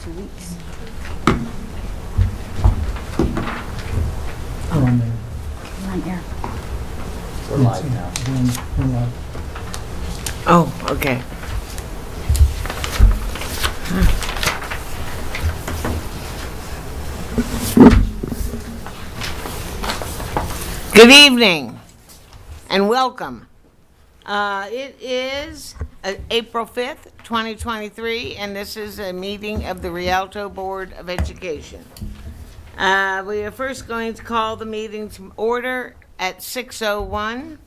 2 weeks. We're on there. We're on air. We're live now. We're live. Oh, okay. Good evening and welcome. It is April 5th, 2023, and this is a meeting of the Rialto Board of Education. We are first going to call the meeting to order at 6:01.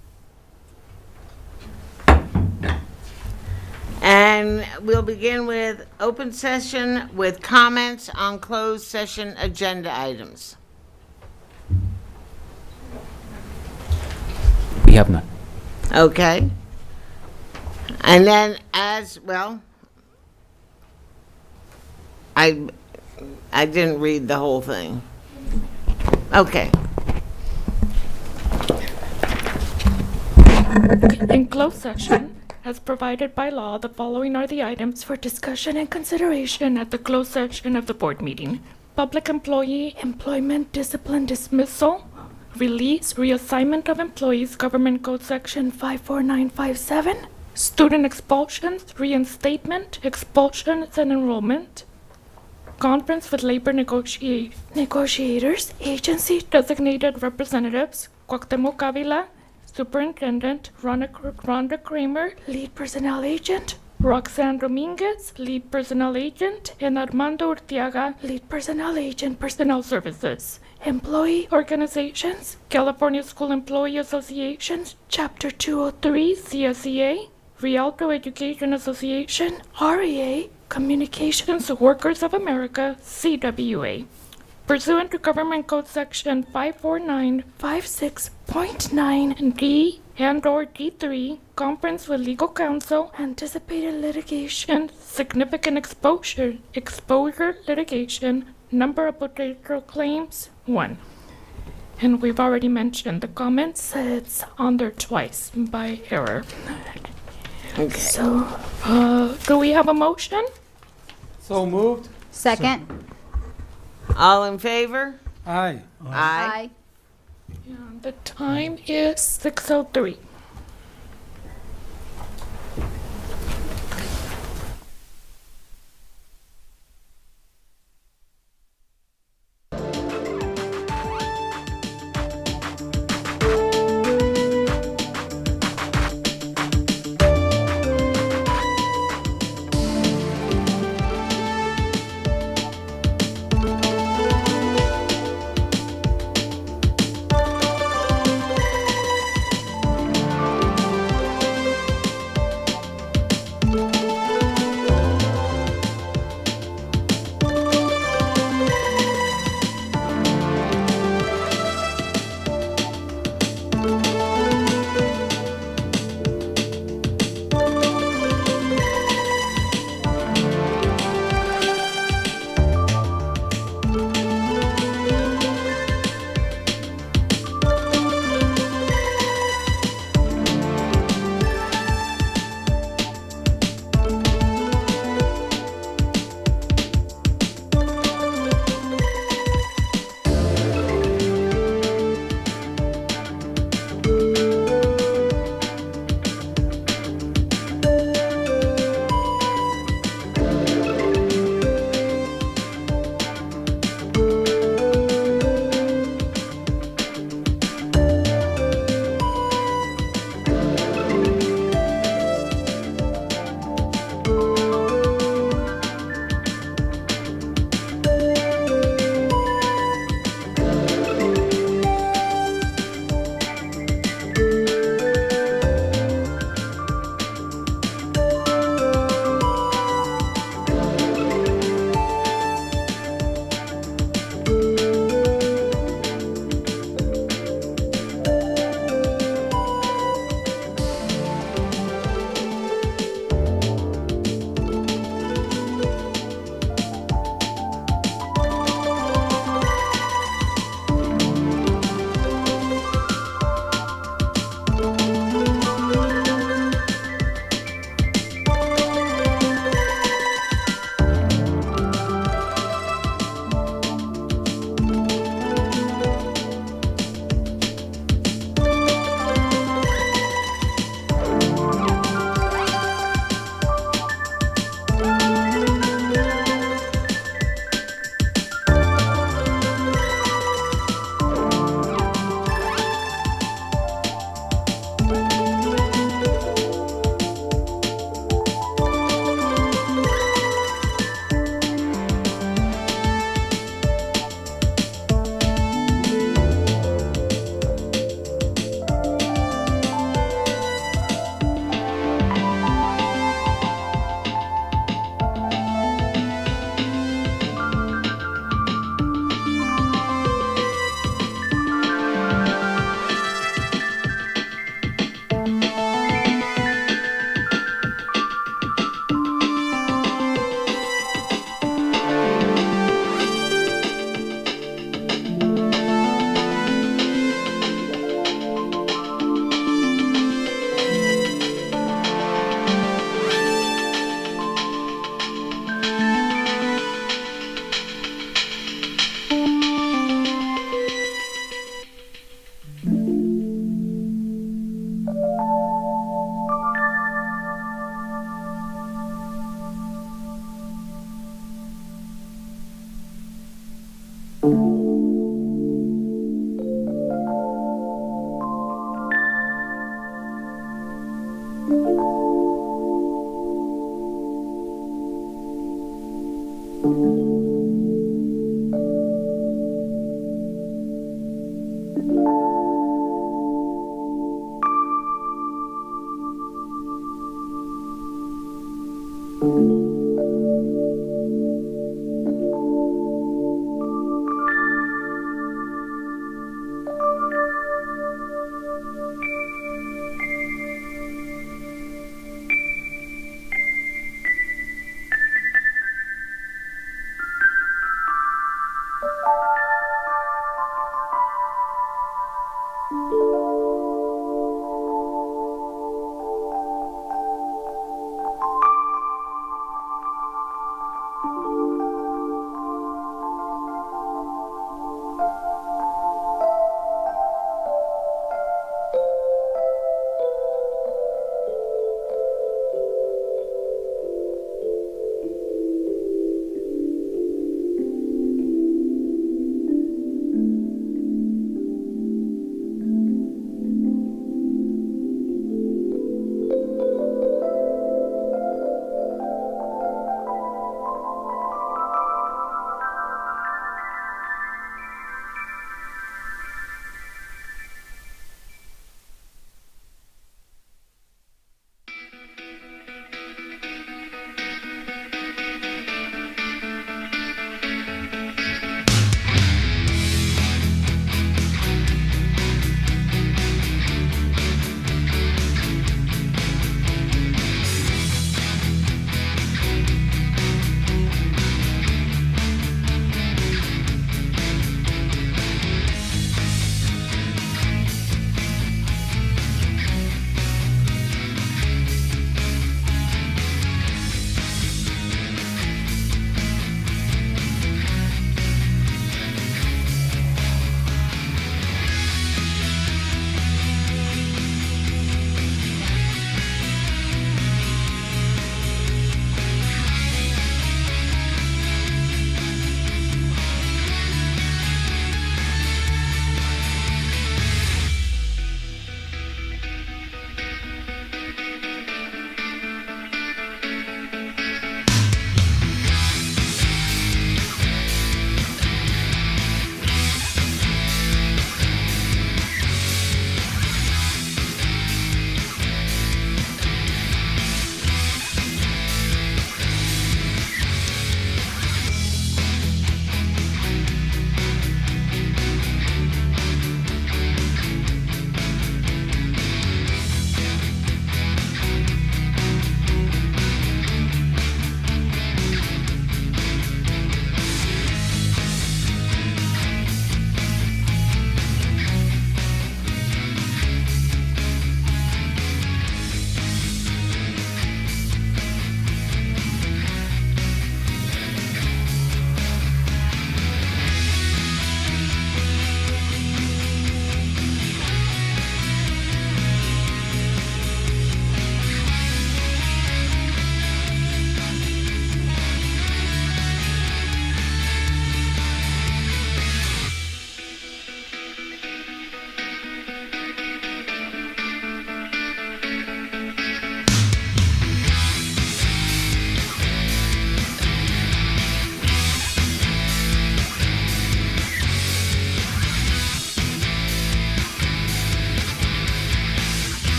And we'll begin with open session with comments on closed session agenda items. We have none. Okay. And then as well, I didn't read the whole thing. Okay. In closed session, as provided by law, the following are the items for discussion and consideration at the closed session of the board meeting: public employee employment, discipline, dismissal, release, reassignment of employees, Government Code Section 54957, student expulsions, reinstatement, expulsions and enrollment, conference with labor negotiators, agency designated representatives, Cuauhtemoc Avila, Superintendent, Rhonda Kramer, Lead Personnel Agent, Roxanne Dominguez, Lead Personnel Agent, and Armando Urtiaga, Lead Personnel Agent, Personnel Services. Employee organizations, California School Employee Associations, Chapter 203, CSEA, Rialto Education Association, REA, Communications Workers of America, CWA. Pursuant to Government Code Section 54956.9 D and/or D3, conference with legal counsel, anticipated litigation, significant exposure litigation, number of potential claims, 1. And we've already mentioned the comments, it's on there twice by error. Okay. So, do we have a motion? So moved? Second? All in favor? Aye. Aye. And the time is 6:03.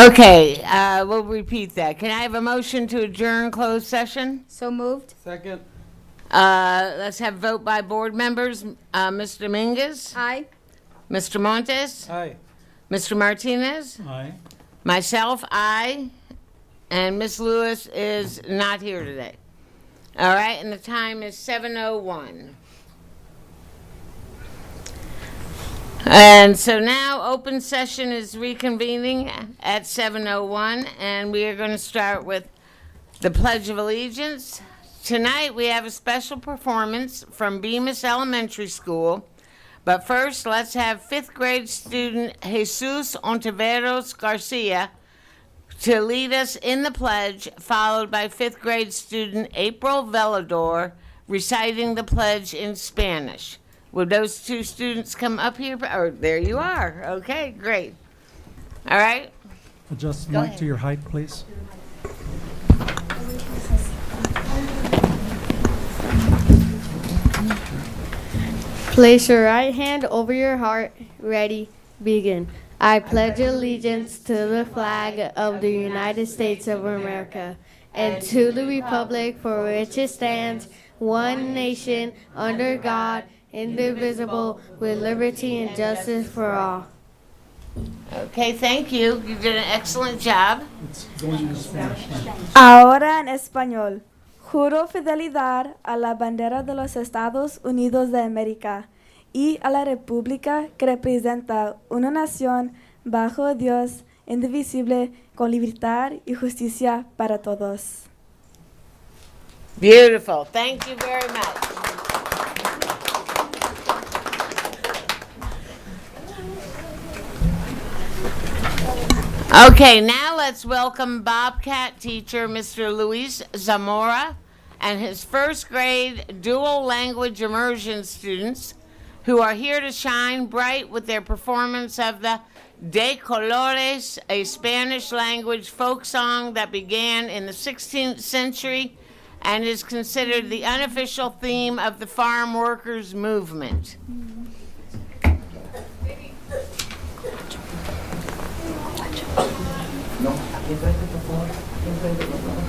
Okay, we'll repeat that. Can I have a motion to adjourn closed session? So moved. Second. Let's have vote by board members. Mr. Dominguez, Aye. Mr. Montes, Aye. Mr. Martinez, Aye. myself, I, and Miss Lewis is not here today. All right, and the time is 7:01. And so now open session is reconvening at 7:01, and we are going to start with the Pledge of Allegiance. Tonight we have a special performance from Bemis Elementary School, but first let's have 5th grade student Jesus Ontiveros Garcia to lead us in the pledge, followed by 5th grade student April Velador reciting the pledge in Spanish. Would those two students come up here? Or there you are. Okay, great. All right. Adjust the Go mic ahead. to your height, please. Place your right hand over your heart. Ready, begin. I pledge allegiance to the flag of the United States of America and to the republic for which it stands, one nation, under God, indivisible, with liberty and justice for all. Okay, thank you. You did an excellent job. It's going into Spanish now. Ahora en español. Juro fidelidad a la bandera de los Estados Unidos de América y a la república que representa una nación bajo Dios, indivisible, con libertad y justicia para todos. Beautiful. Thank you very much. Okay, now let's welcome Bobcat teacher Mr. Luis Zamora and his 1st grade dual language immersion students who are here to shine bright with their performance of the De Colores, a Spanish language folk song that began in the 16th century and is considered the unofficial theme of the farm workers movement. No, ¿quién trae por favor? ¿Quién trae por favor?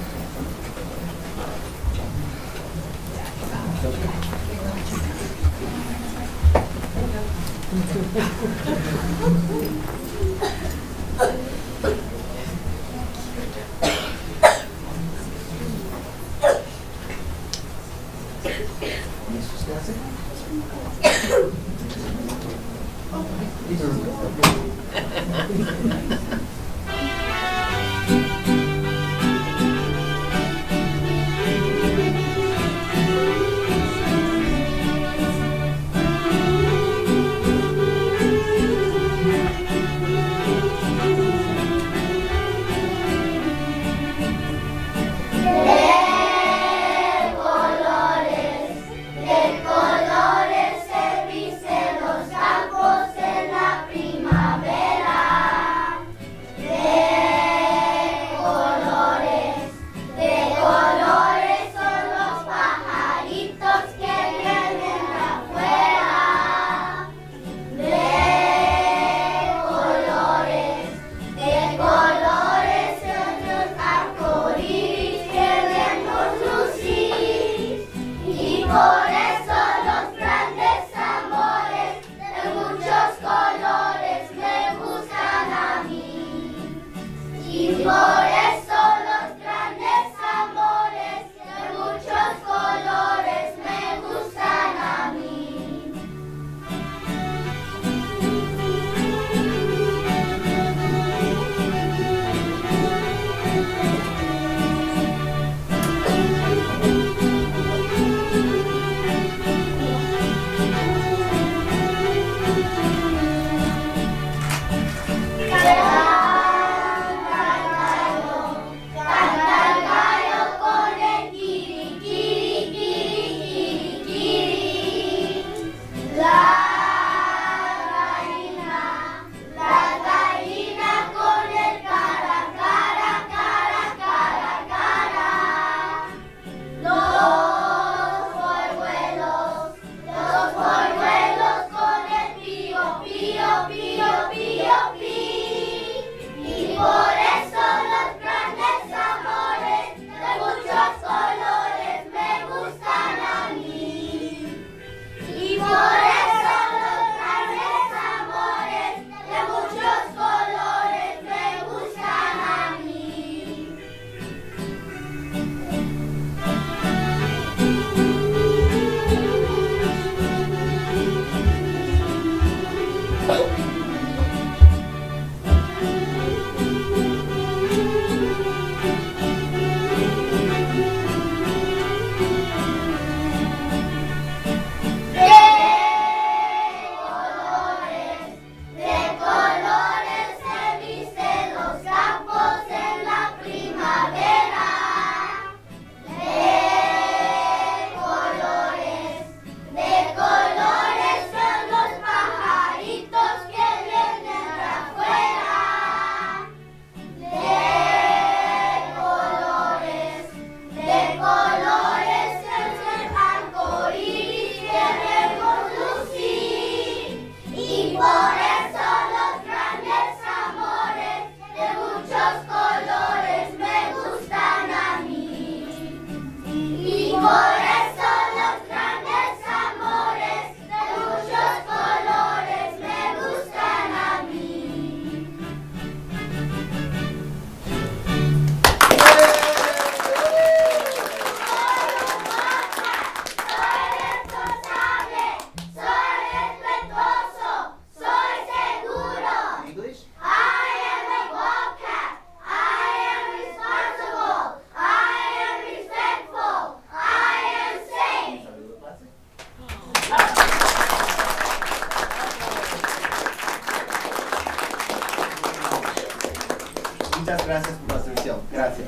Muchas gracias por la atención. Gracias.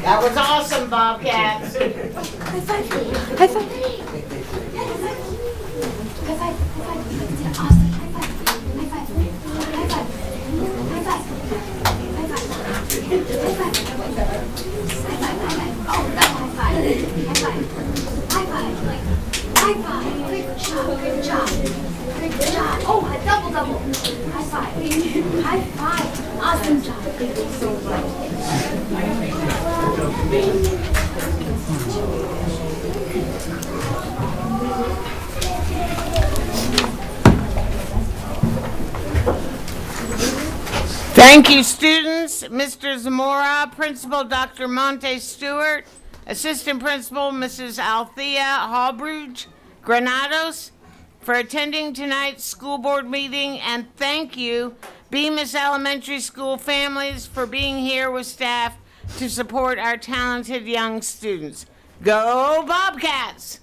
That was awesome, Bobcats. Good job. Oh, a double. High five. High five. Awesome job. So Thank you, students. Mr. Zamora, Principal Dr. Monte Stewart, Assistant Principal Mrs. Althea Hallbridge Granados, for attending tonight's school board meeting, and thank you, Bemis Elementary School families, for being here with staff to support our talented young students. Go Bobcats!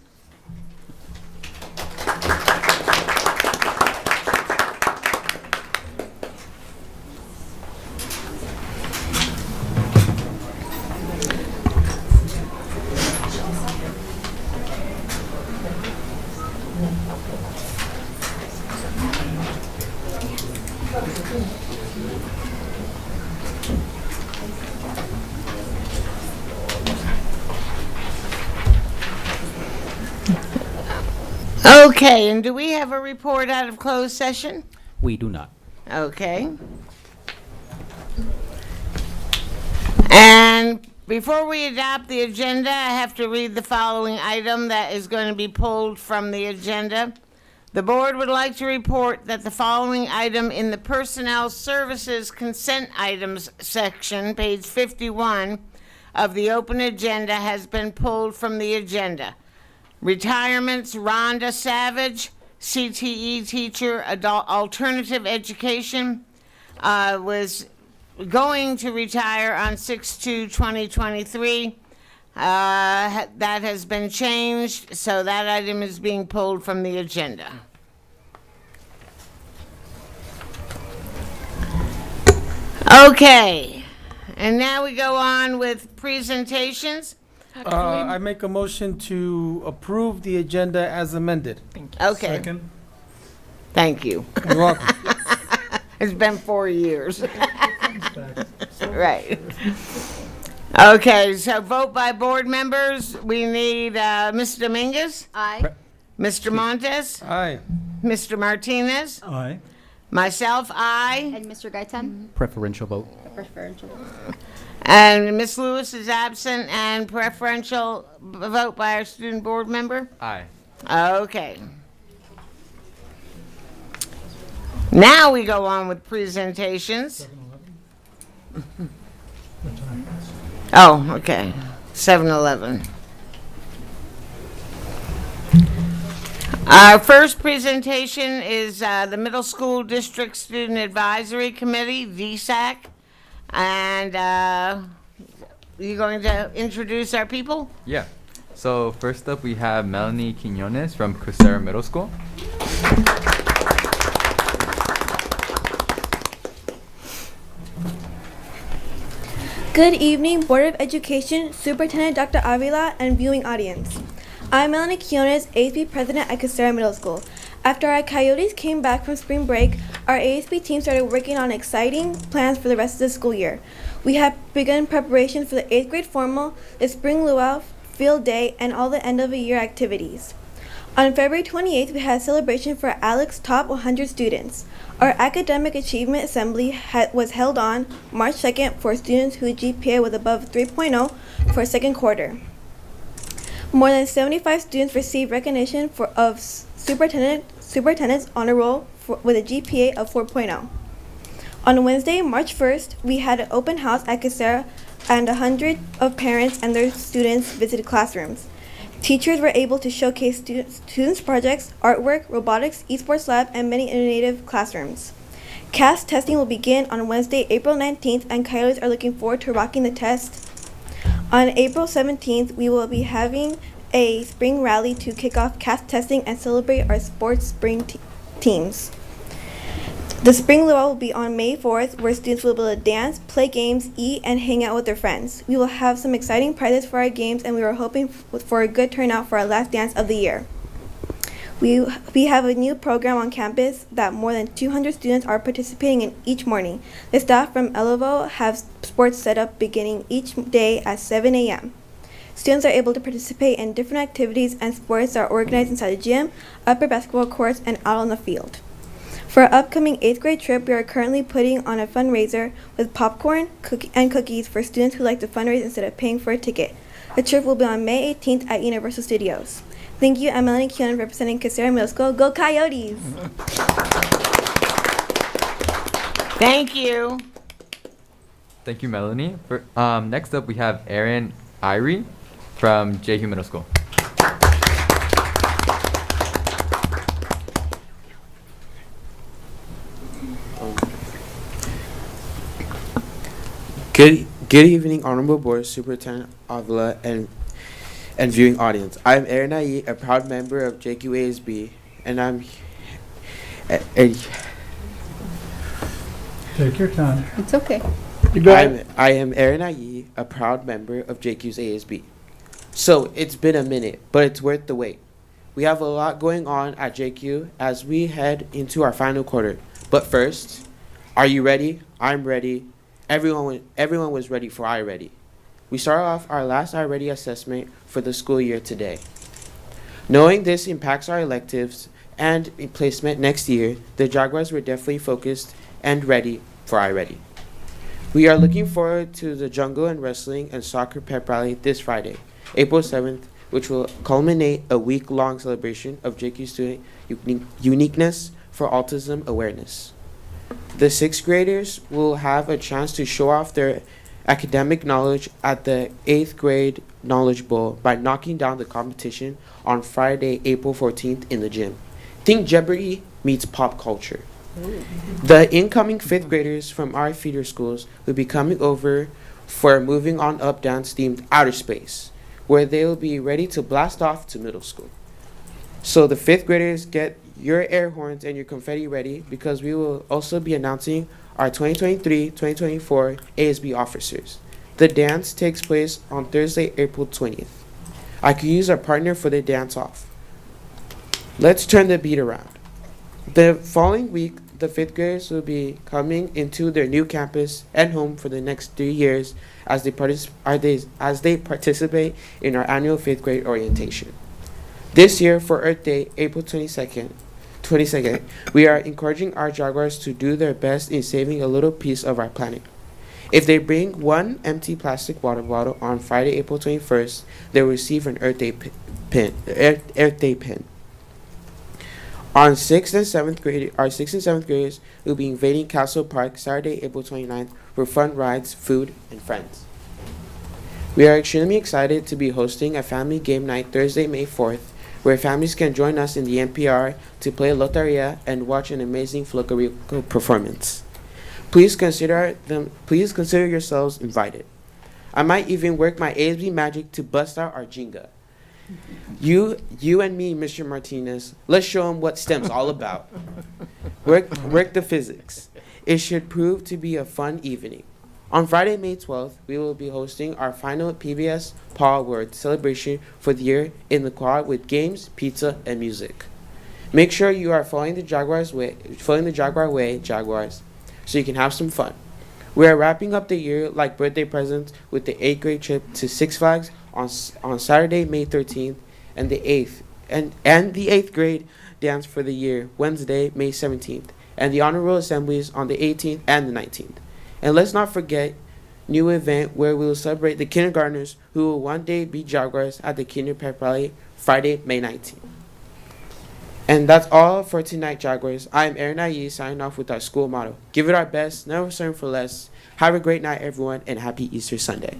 Okay, and do we have a report out of closed session? We do not. Okay. And before we adopt the agenda, I have to read the following item that is going to be pulled from the agenda. The board would like to report that the following item in the Personnel Services Consent Items section, page 51 of the open agenda, has been pulled from the agenda. Retirements: Rhonda Savage, CTE teacher, adult alternative education, was going to retire on 6/2/2023. That has been changed, so that item is being pulled from the agenda. Okay, and now we go on with presentations. I make a motion to approve the agenda as amended. Okay, Second. thank you. You're welcome. It's been 4 years. Right. Okay, so vote by board members. We need Ms. Dominguez, Aye. Mr. Montes, Aye. Mr. Martinez, Aye. Myself, aye. And Mr. Gaitan? Preferential vote. Preferential. And Ms. Lewis is absent, and preferential vote by our student board member? Aye. Okay. Now we go on with presentations. Oh, okay. 7-Eleven. Our first presentation is the Middle School District Student Advisory Committee, VSAC. And you going to introduce our people? Yeah. So first up, we have Melanie Quinones from Cusera Middle School. Good evening, Board of Education, Superintendent Dr. Avila, and viewing audience. I'm Melanie Quinones, ASB President at Cusera Middle School. After our Coyotes came back from spring break, our ASB team started working on exciting plans for the rest of the school year. We have begun preparations for the 8th grade formal, the spring luau, field day, and all the end of the year activities. On February 28th, we had a celebration for Alex Top 100 students. Our Academic Achievement Assembly was held on March 2nd for students whose GPA was above 3.0 for second quarter. More than 75 students received recognition of Superintendent's Honor Roll with a GPA of 4.0. On Wednesday, March 1st, we had an open house at Cusera, and 100 of parents and their students visited classrooms. Teachers were able to showcase students' projects, artwork, robotics, esports lab, and many innovative classrooms. CAST testing will begin on Wednesday, April 19th, and Coyotes are looking forward to rocking the test. On April 17th, we will be having a spring rally to kick off CAST testing and celebrate our sports spring teams. The spring luau will be on May 4th, where students will be able to dance, play games, eat, and hang out with their friends. We will have some exciting prizes for our games, and we are hoping for a good turnout for our last dance of the year. We have a new program on campus that more than 200 students are participating in each morning. The staff from Elevo have sports set up beginning each day at 7 a.m. Students are able to participate in different activities and sports that are organized inside the gym, upper basketball courts, and out on the field. For our upcoming 8th grade trip, we are currently putting on a fundraiser with popcorn and cookies for students who like to fundraise instead of paying for a ticket. The trip will be on May 18th at Universal Studios. Thank you. I'm Melanie Quinones representing Cusera Middle School. Go Coyotes! Thank you. Thank you, Melanie. Next up, we have Erin Irie from JQ Middle School. Good evening, Honorable Board, Superintendent Avila, and viewing audience. I'm Aaron Ayi, a proud member of JQASB, and Take your time. It's okay. I am Aaron Ayi, a proud member of JQ's ASB. So it's been a minute, but it's worth the wait. We have a lot going on at JQ as we head into our final quarter. But first, are you ready? I'm ready. Everyone was ready for I Ready. We start off our last I Ready assessment for the school year today. Knowing this impacts our electives and placement next year, the Jaguars were definitely focused and ready for I Ready. We are looking forward to the jungle and wrestling and soccer pep rally this Friday, April 7th, which will culminate a week-long celebration of JQ student uniqueness for autism awareness. The 6th graders will have a chance to show off their academic knowledge at the 8th grade Knowledge Bowl by knocking down the competition on Friday, April 14th in the gym. Think Jeopardy meets pop culture. The incoming 5th graders from our feeder schools will be coming over for Moving On Up dance themed Outer Space, where they will be ready to blast off to middle school. So the 5th graders, get your air horns and your confetti ready, because we will also be announcing our 2023-2024 ASB officers. The dance takes place on Thursday, April 20th. I could use our partner for the dance off. Let's turn the beat around. The following week, the 5th graders will be coming into their new campus and home for the next 3 years as they participate in our annual 5th grade orientation. This year, for Earth Day, April 22nd, 22nd, we are encouraging our Jaguars to do their best in saving a little piece of our planet. If they bring one empty plastic water bottle on Friday, April 21st, they will receive an Earth Day pin. Our 6th and 7th graders will be invading Castle Park Saturday, April 29th for fun rides, food, and friends. We are extremely excited to be hosting a family game night Thursday, May 4th, where families can join us in the NPR to play Loteria and watch an amazing folklorico performance. Please consider yourselves invited. I might even work my ASB magic to bust out our Jenga. You and me, Mr. Martinez, let's show them what STEM's all about. Work the physics. It should prove to be a fun evening. On Friday, May 12th, we will be hosting our final PBS Paul Award celebration for the year in the quad with games, pizza, and music. Make sure you are following the Jaguar way, Jaguars, so you can have some fun. We are wrapping up the year like birthday presents with the 8th grade trip to Six Flags on Saturday, May 13th, and the 8th grade dance for the year Wednesday, May 17th, and the honor roll assemblies on the 18th and the 19th. And let's not forget new event where we will celebrate the kindergartners who will one day be Jaguars at the Kinder Pep Rally Friday, May 19th. And that's all for tonight, Jaguars. I am Aaron Ayi signing off with our school motto: give it our best, never settle for less. Have a great night, everyone, and happy Easter Sunday.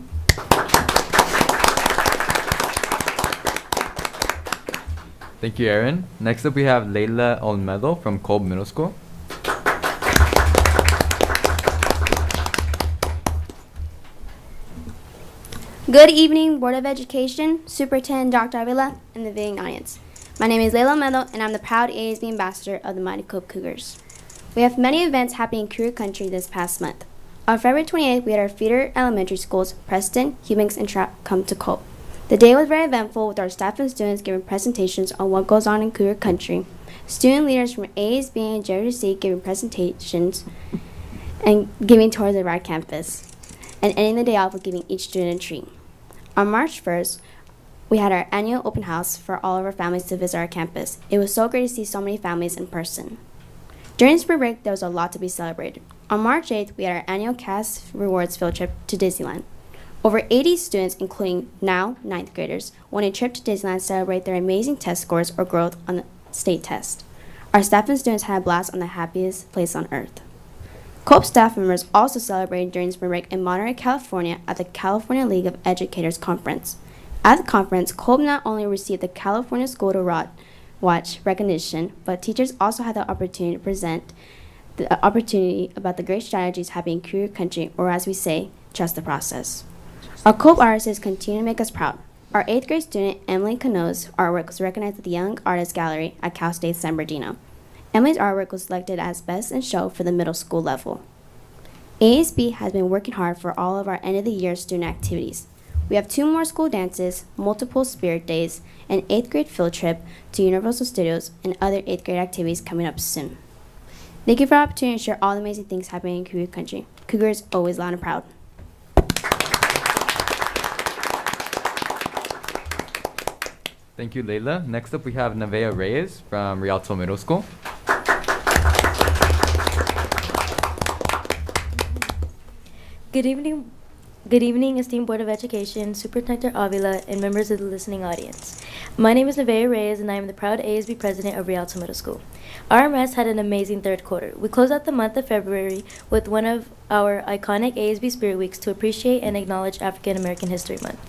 Thank you, Aaron. Next up, we have Layla Olmedo from Kolb Middle School. Good evening, Board of Education, Superintendent Dr. Avila, and the viewing audience. My name is Layla Olmedo, and I'm the proud ASB ambassador of the Mighty Kolb Cougars. We have many events happening in Cougar Country this past month. On February 28th, we had our feeder elementary schools, Preston, Hummings, and Trout, come to Kolb. The day was very eventful with our staff and students giving presentations on what goes on in Cougar Country, student leaders from ASB and JRC giving presentations and giving tours of our campus, and ending the day off with giving each student a treat. On March 1st, we had our annual open house for all of our families to visit our campus. It was so great to see so many families in person. During spring break, there was a lot to be celebrated. On March 8th, we had our annual CAS Rewards field trip to Disneyland. Over 80 students, including now 9th graders, won a trip to Disneyland to celebrate their amazing test scores or growth on the state test. Our staff and students had a blast on the happiest place on earth. Kolb staff members also celebrated during spring break in Monterey, California at the California League of Educators Conference. At the conference, Kolb not only received the California School to Watch recognition, but teachers also had the opportunity to present the opportunity about the great strategies happening in Cougar Country, or as we say, trust the process. Our Kolb artists continue to make us proud. Our 8th grade student, Emily Cano's artwork was recognized at the Young Artist Gallery at Cal State San Bernardino. Emily's artwork was selected as Best in Show for the middle school level. ASB has been working hard for all of our end-of-the-year student activities. We have 2 more school dances, multiple spirit days, an 8th grade field trip to Universal Studios, and other 8th grade activities coming up soon. Thank you for the opportunity to share all the amazing things happening in Cougar Country. Cougars always loud and proud. Thank you, Layla. Next up, we have Nevaeh Reyes from Rialto Middle School. Good evening, esteemed Board of Education, Superintendent Avila, and members of the listening audience. My name is Nevaeh Reyes, and I am the proud ASB president of Rialto Middle School. RMS had an amazing third quarter. We closed out the month of February with one of our iconic ASB Spirit Weeks to appreciate and acknowledge African American History Month.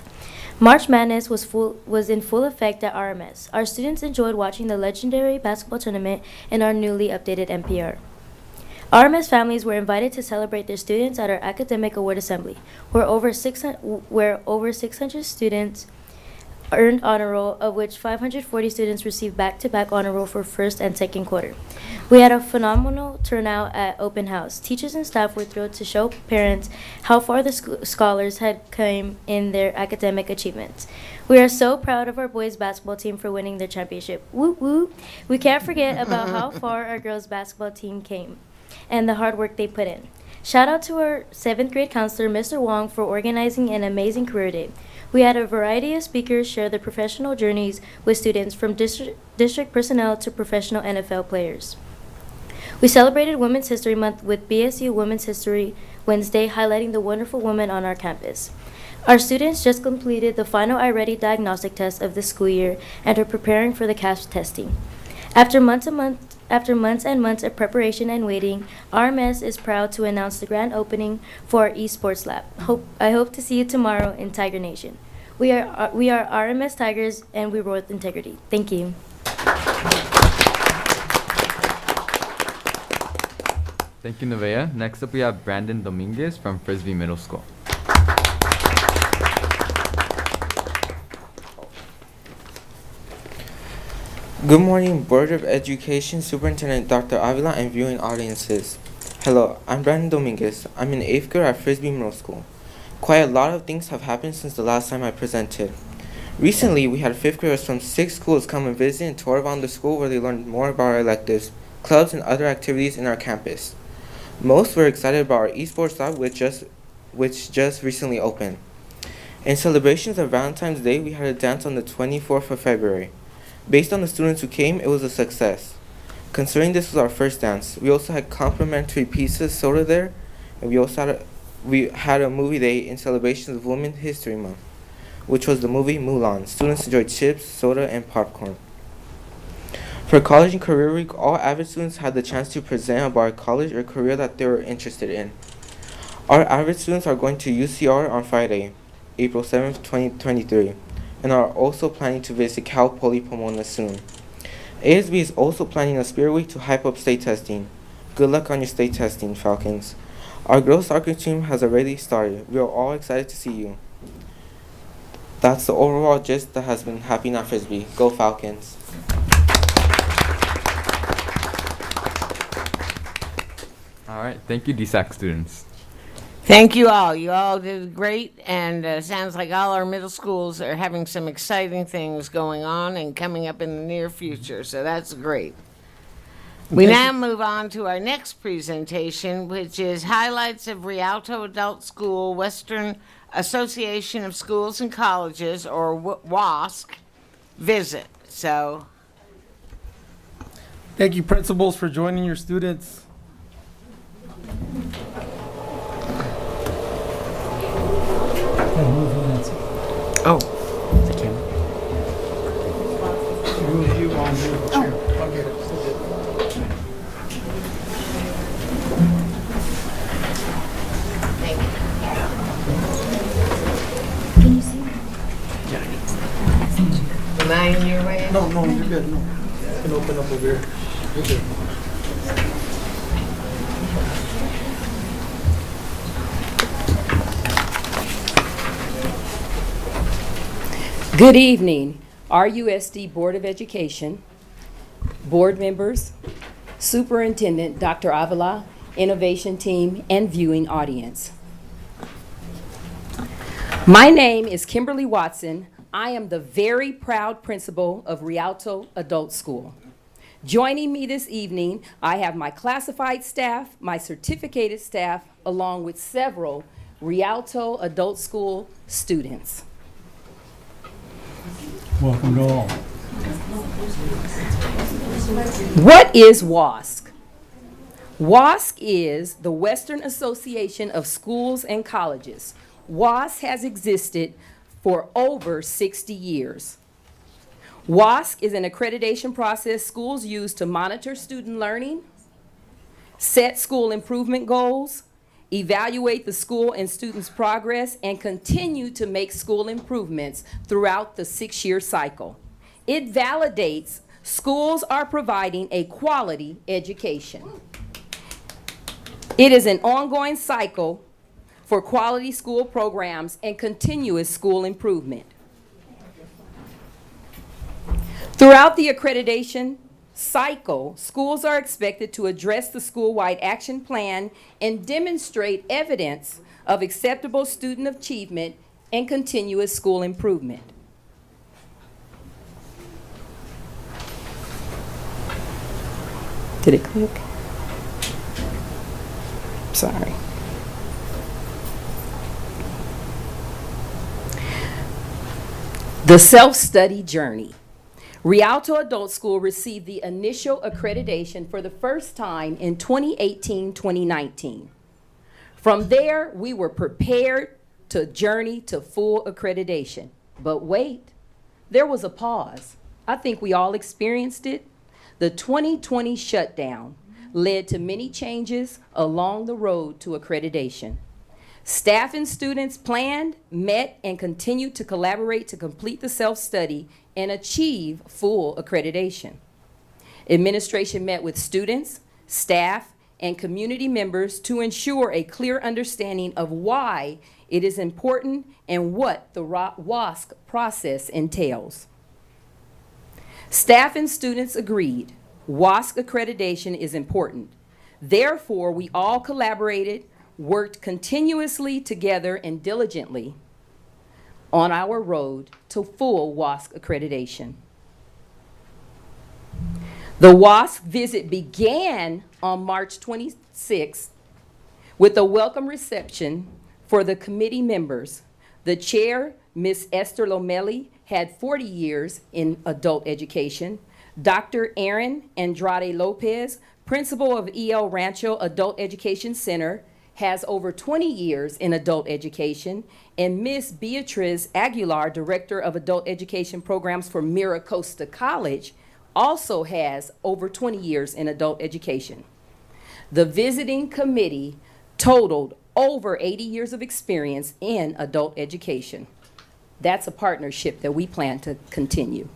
March Madness was in full effect at RMS. Our students enjoyed watching the legendary basketball tournament in our newly updated NPR. RMS families were invited to celebrate their students at our Academic Award Assembly, where over 600 students earned honor roll, of which 540 students received back-to-back honor roll for first and second quarter. We had a phenomenal turnout at open house. Teachers and staff were thrilled to show parents how far the scholars had come in their academic achievements. We are so proud of our boys basketball team for winning their championship. Woo woo! We can't forget about how far our girls basketball team came and the hard work they put in. Shout out to our 7th grade counselor, Mr. Wong, for organizing an amazing career day. We had a variety of speakers share their professional journeys with students, from district personnel to professional NFL players. We celebrated Women's History Month with BSU Women's History Wednesday, highlighting the wonderful women on our campus. Our students just completed the final iReady diagnostic test of the school year and are preparing for the CAPS testing. After months and months of preparation and waiting, RMS is proud to announce the grand opening for our eSports Lab. I hope to see you tomorrow in Tiger Nation. We are RMS Tigers, and we roar with integrity. Thank you. Thank you, Nevaeh. Next up, we have Brandon Dominguez from Frisbee Middle School. Good morning, Board of Education, Superintendent Dr. Avila, and viewing audiences. Hello, I'm Brandon Dominguez. I'm in 8th grade at Frisbee Middle School. Quite a lot of things have happened since the last time I presented. Recently, we had 5th graders from 6 schools come and visit and tour around the school where they learned more about our electives, clubs, and other activities in our campus. Most were excited about our eSports Lab, which just recently opened. In celebrations of Valentine's Day, we had a dance on the 24th of February. Based on the students who came, it was a success. Considering this was our first dance, we also had complimentary pizzas, soda there, and we had a movie day in celebration of Women's History Month, which was the movie Mulan. Students enjoyed chips, soda, and popcorn. For College and Career Week, all avid students had the chance to present about a college or career that they were interested in. Our avid students are going to UCR on Friday, April 7th, 2023. And are also planning to visit Cal Poly Pomona soon. ASB is also planning a Spirit Week to hype up state testing. Good luck on your state testing, Falcons. Our girls soccer team has already started. We are all excited to see you. That's the overall gist that has been happening at Frisbee. Go Falcons. All right, thank you, DSAC students. Thank you all. You all did great, and sounds like all our middle schools are having some exciting things going on and coming up in the near future, so that's great. We now move on to our next presentation, which is highlights of Rialto Adult School Western Association of Schools and Colleges, or WASC, visit. So, Thank you, principals, for joining your students. Oh. The camera. You on the chair. I'll get it. Still get it. Can you see me? am I in your way? No, you're good. No. You can open up over here. You're good. Good evening, RUSD Board of Education, board members, Superintendent Dr. Avila, Innovation Team, and viewing audience. My name is Kimberly Watson. I am the very proud principal of Rialto Adult School. Joining me this evening, I have my classified staff, my certificated staff, along with several Rialto Adult School students. Welcome to all. What is WASC? WASC is the Western Association of Schools and Colleges. WASC has existed for over 60 years. WASC is an accreditation process schools use to monitor student learning, set school improvement goals, evaluate the school and students' progress, and continue to make school improvements throughout the 6-year cycle. It validates schools are providing a quality education. It is an ongoing cycle for quality school programs and continuous school improvement. Throughout the accreditation cycle, schools are expected to address the school-wide action plan and demonstrate evidence of acceptable student achievement and continuous school improvement. Did it click? Sorry. The self-study journey. Rialto Adult School received the initial accreditation for the first time in 2018-2019. From there, we were prepared to journey to full accreditation. But wait, there was a pause. I think we all experienced it. The 2020 shutdown led to many changes along the road to accreditation. Staff and students planned, met, and continued to collaborate to complete the self-study and achieve full accreditation. Administration met with students, staff, and community members to ensure a clear understanding of why it is important and what the WASC process entails. Staff and students agreed WASC accreditation is important. Therefore, we all collaborated, worked continuously together and diligently on our road to full WASC accreditation. The WASC visit began on March 26th with a welcome reception for the committee members. The chair, Ms. Esther Lomelli, had 40 years in adult education. Dr. Erin Andrade Lopez, principal of El Rancho Adult Education Center, has over 20 years in adult education, and Ms. Beatriz Aguilar, director of adult education programs for Mira Costa College, also has over 20 years in adult education. The visiting committee totaled over 80 years of experience in adult education. That's a partnership that we plan to continue.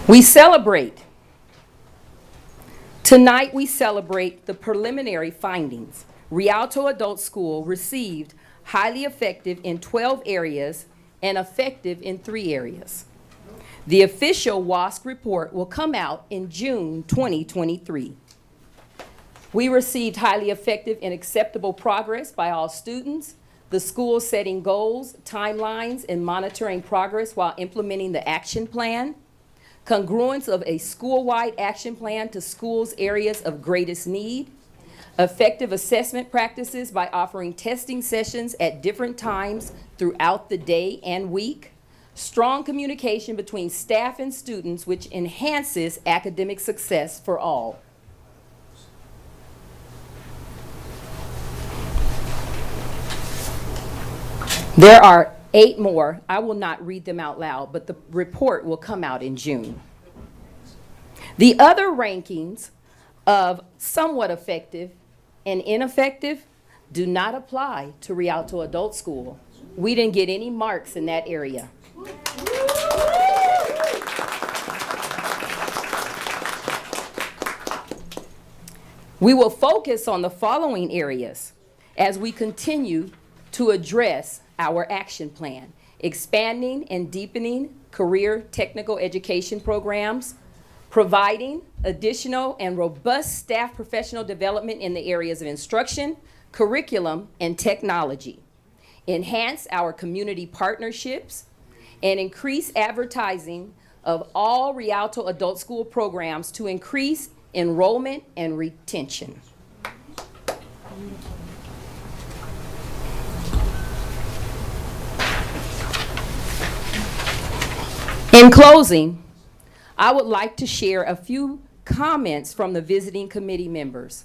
We celebrate. Tonight we celebrate the preliminary findings. Rialto Adult School received highly effective in 12 areas and effective in 3 areas. The official WASC report will come out in June 2023. We received highly effective and acceptable progress by all students, the school setting goals, timelines, and monitoring progress while implementing the action plan, congruence of a school-wide action plan to schools' areas of greatest need, effective assessment practices by offering testing sessions at different times throughout the day and week, strong communication between staff and students which enhances academic success for all. There are 8 more. I will not read them out loud, but the report will come out in June. The other rankings of somewhat effective and ineffective do not apply to Rialto Adult School. We didn't get any marks in that area. We will focus on the following areas as we continue to address our action plan: expanding and deepening career technical education programs, providing additional and robust staff professional development in the areas of instruction, curriculum, and technology, enhance our community partnerships, and increase advertising of all Rialto Adult School programs to increase enrollment and retention. In closing, I would like to share a few comments from the visiting committee members.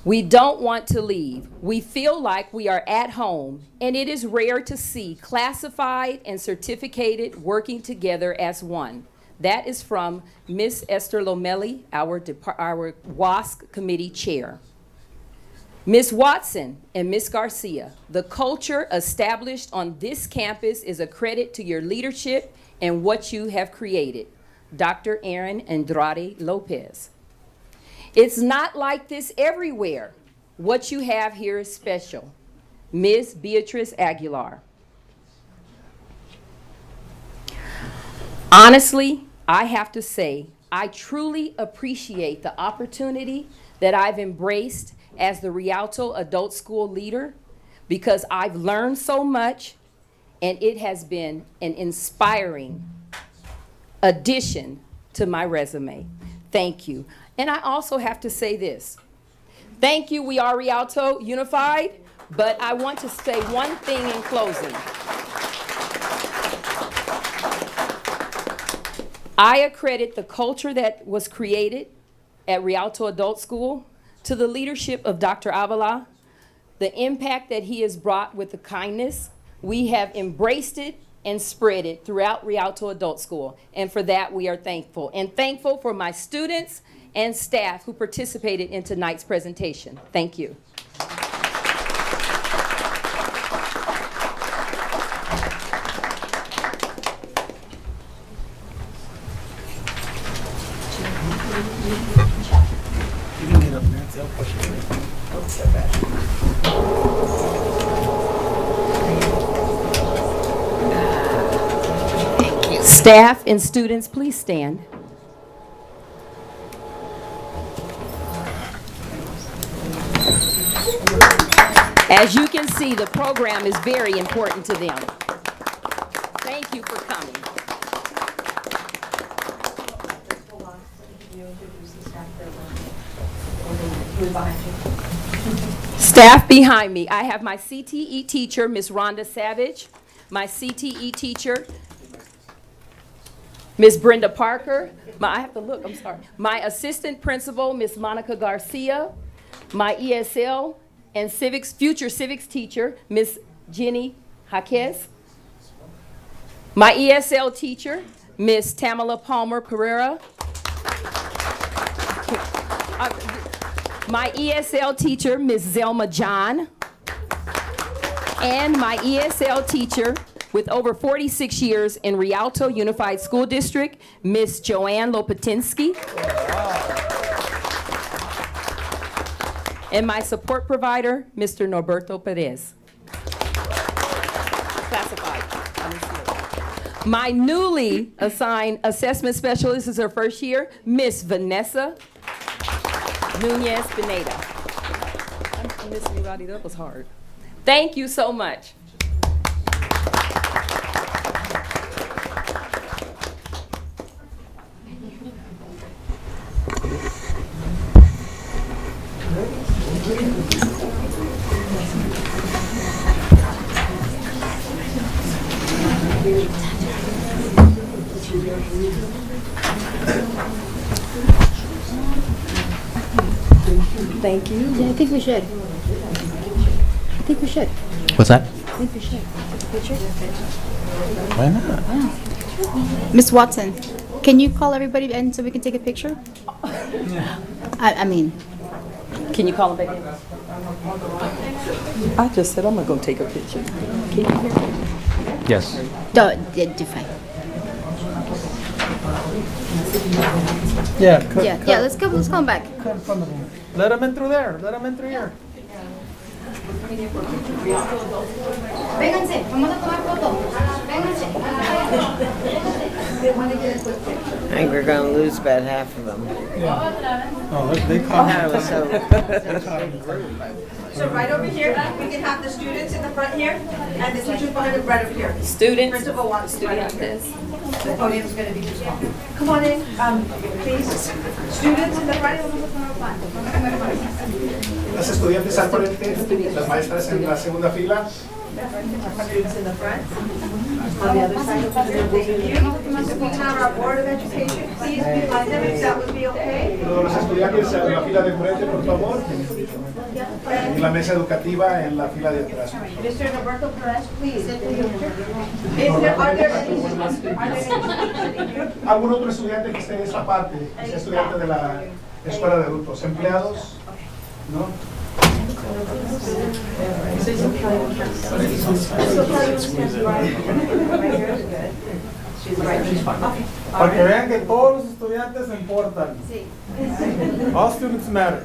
We don't want to leave. We feel like we are at home, and it is rare to see classified and certificated working together as one. That is from Ms. Esther Lomelli, our WASC committee chair. Ms. Watson and Ms. Garcia, the culture established on this campus is a credit to your leadership and what you have created. Dr. Erin Andrade Lopez. It's not like this everywhere. What you have here is special. Ms. Beatriz Aguilar. Honestly, I have to say, I truly appreciate the opportunity that I've embraced as the Rialto Adult School leader, because I've learned so much and it has been an inspiring addition to my resume. Thank you. And I also have to say this. Thank you, We Are Rialto Unified, But I want to say one thing in closing. I accredit the culture that was created at Rialto Adult School to the leadership of Dr. Avila, the impact that he has brought with the kindness. We have embraced it and spread it throughout Rialto Adult School. And for that, we are thankful. And thankful for my students and staff who participated in tonight's presentation. Thank you. You can get up, Nancy. I'll push you. Don't step back. Staff and students, please stand. As you can see, the program is very important to them. Thank you for coming. Staff behind me, I have my CTE teacher, Ms. Rhonda Savage, my CTE teacher, Ms. Brenda Parker, I have to look, I'm sorry. My assistant principal, Ms. Monica Garcia, my ESL and future civics teacher, Ms. Jenny Jaquez, my ESL teacher, Ms. Tamala Palmer Pereira, my ESL teacher, Ms. Zelma John, and my ESL teacher with over 46 years in Rialto Unified School District, Ms. Joanne Lopatinsky. And my support provider, Mr. Norberto Perez. Classified. My newly assigned assessment specialist is her first year, Miss Vanessa Nunez Pineda. I'm missing you, Roddy. That was hard. Thank you so much. Thank you. Yeah, I think we should. What's that? I think we should. Picture? Why not? Miss Watson, can you call everybody in so we can take a picture? I mean. Can you call them back in? I just said I'm not going to take a picture. Can you hear me? Yes. Fine. Yeah. Yeah, let's come back. Cut in front of them. Let them in through there. Let them in through here. Vénganse, vamos a tomar foto. Vénganse. I think we're gonna lose about half of them. Oh, they caught That was so. So right over here, we can have the students in the front here, and the teachers behind them right over here. Students. Principal wants Students. This. The podium's going to be too small. Come on in, please. Students in the front. Los estudiantes al frente, las maestras en la segunda fila. Students in the front. On the other side. Thank you. If we can have our Board of Education, please behind them, if that would be okay. Todos los estudiantes en la fila de frente, por favor. Y la mesa educativa en la fila de atrás. Mr. Norberto Perez, please. Are there any? ¿Algún otro estudiante que esté en esta parte? Que sea estudiante de la escuela de adultos. ¿Empleados? ¿No? Para que vean que todos los estudiantes importan. All students matter.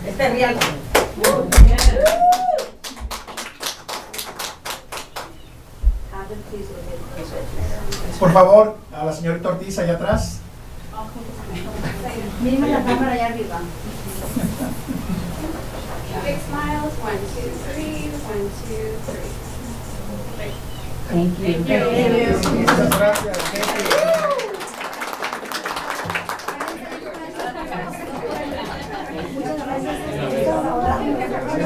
Este es Rialto. Por favor, a la señorita Ortiz allá atrás. Mírame la cámara allá arriba. Big smiles. 1, 2, 3. 1, 2, 3. Thank you. Muchas gracias. Thank you.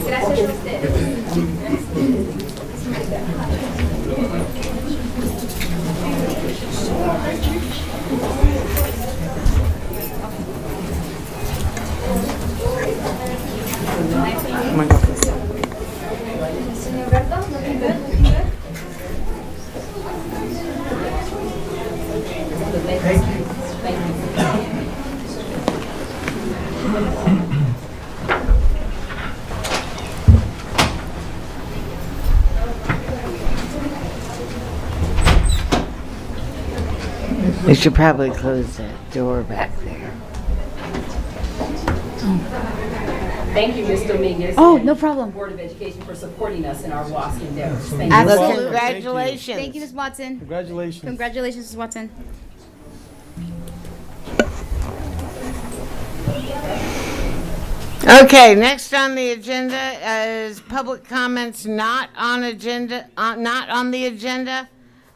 Gracias a ustedes. Señor Berto, looking good, looking good. Thank you. We should probably close that door back there. Thank you, Ms. Dominguez. Oh, and no problem. Board of Education for supporting us in our WASC endeavors. Thank you. Well, Absolutely. congratulations. Thank you, Ms. Watson. Congratulations. Congratulations, Ms. Watson. Okay, next on the agenda is public comments not on the agenda.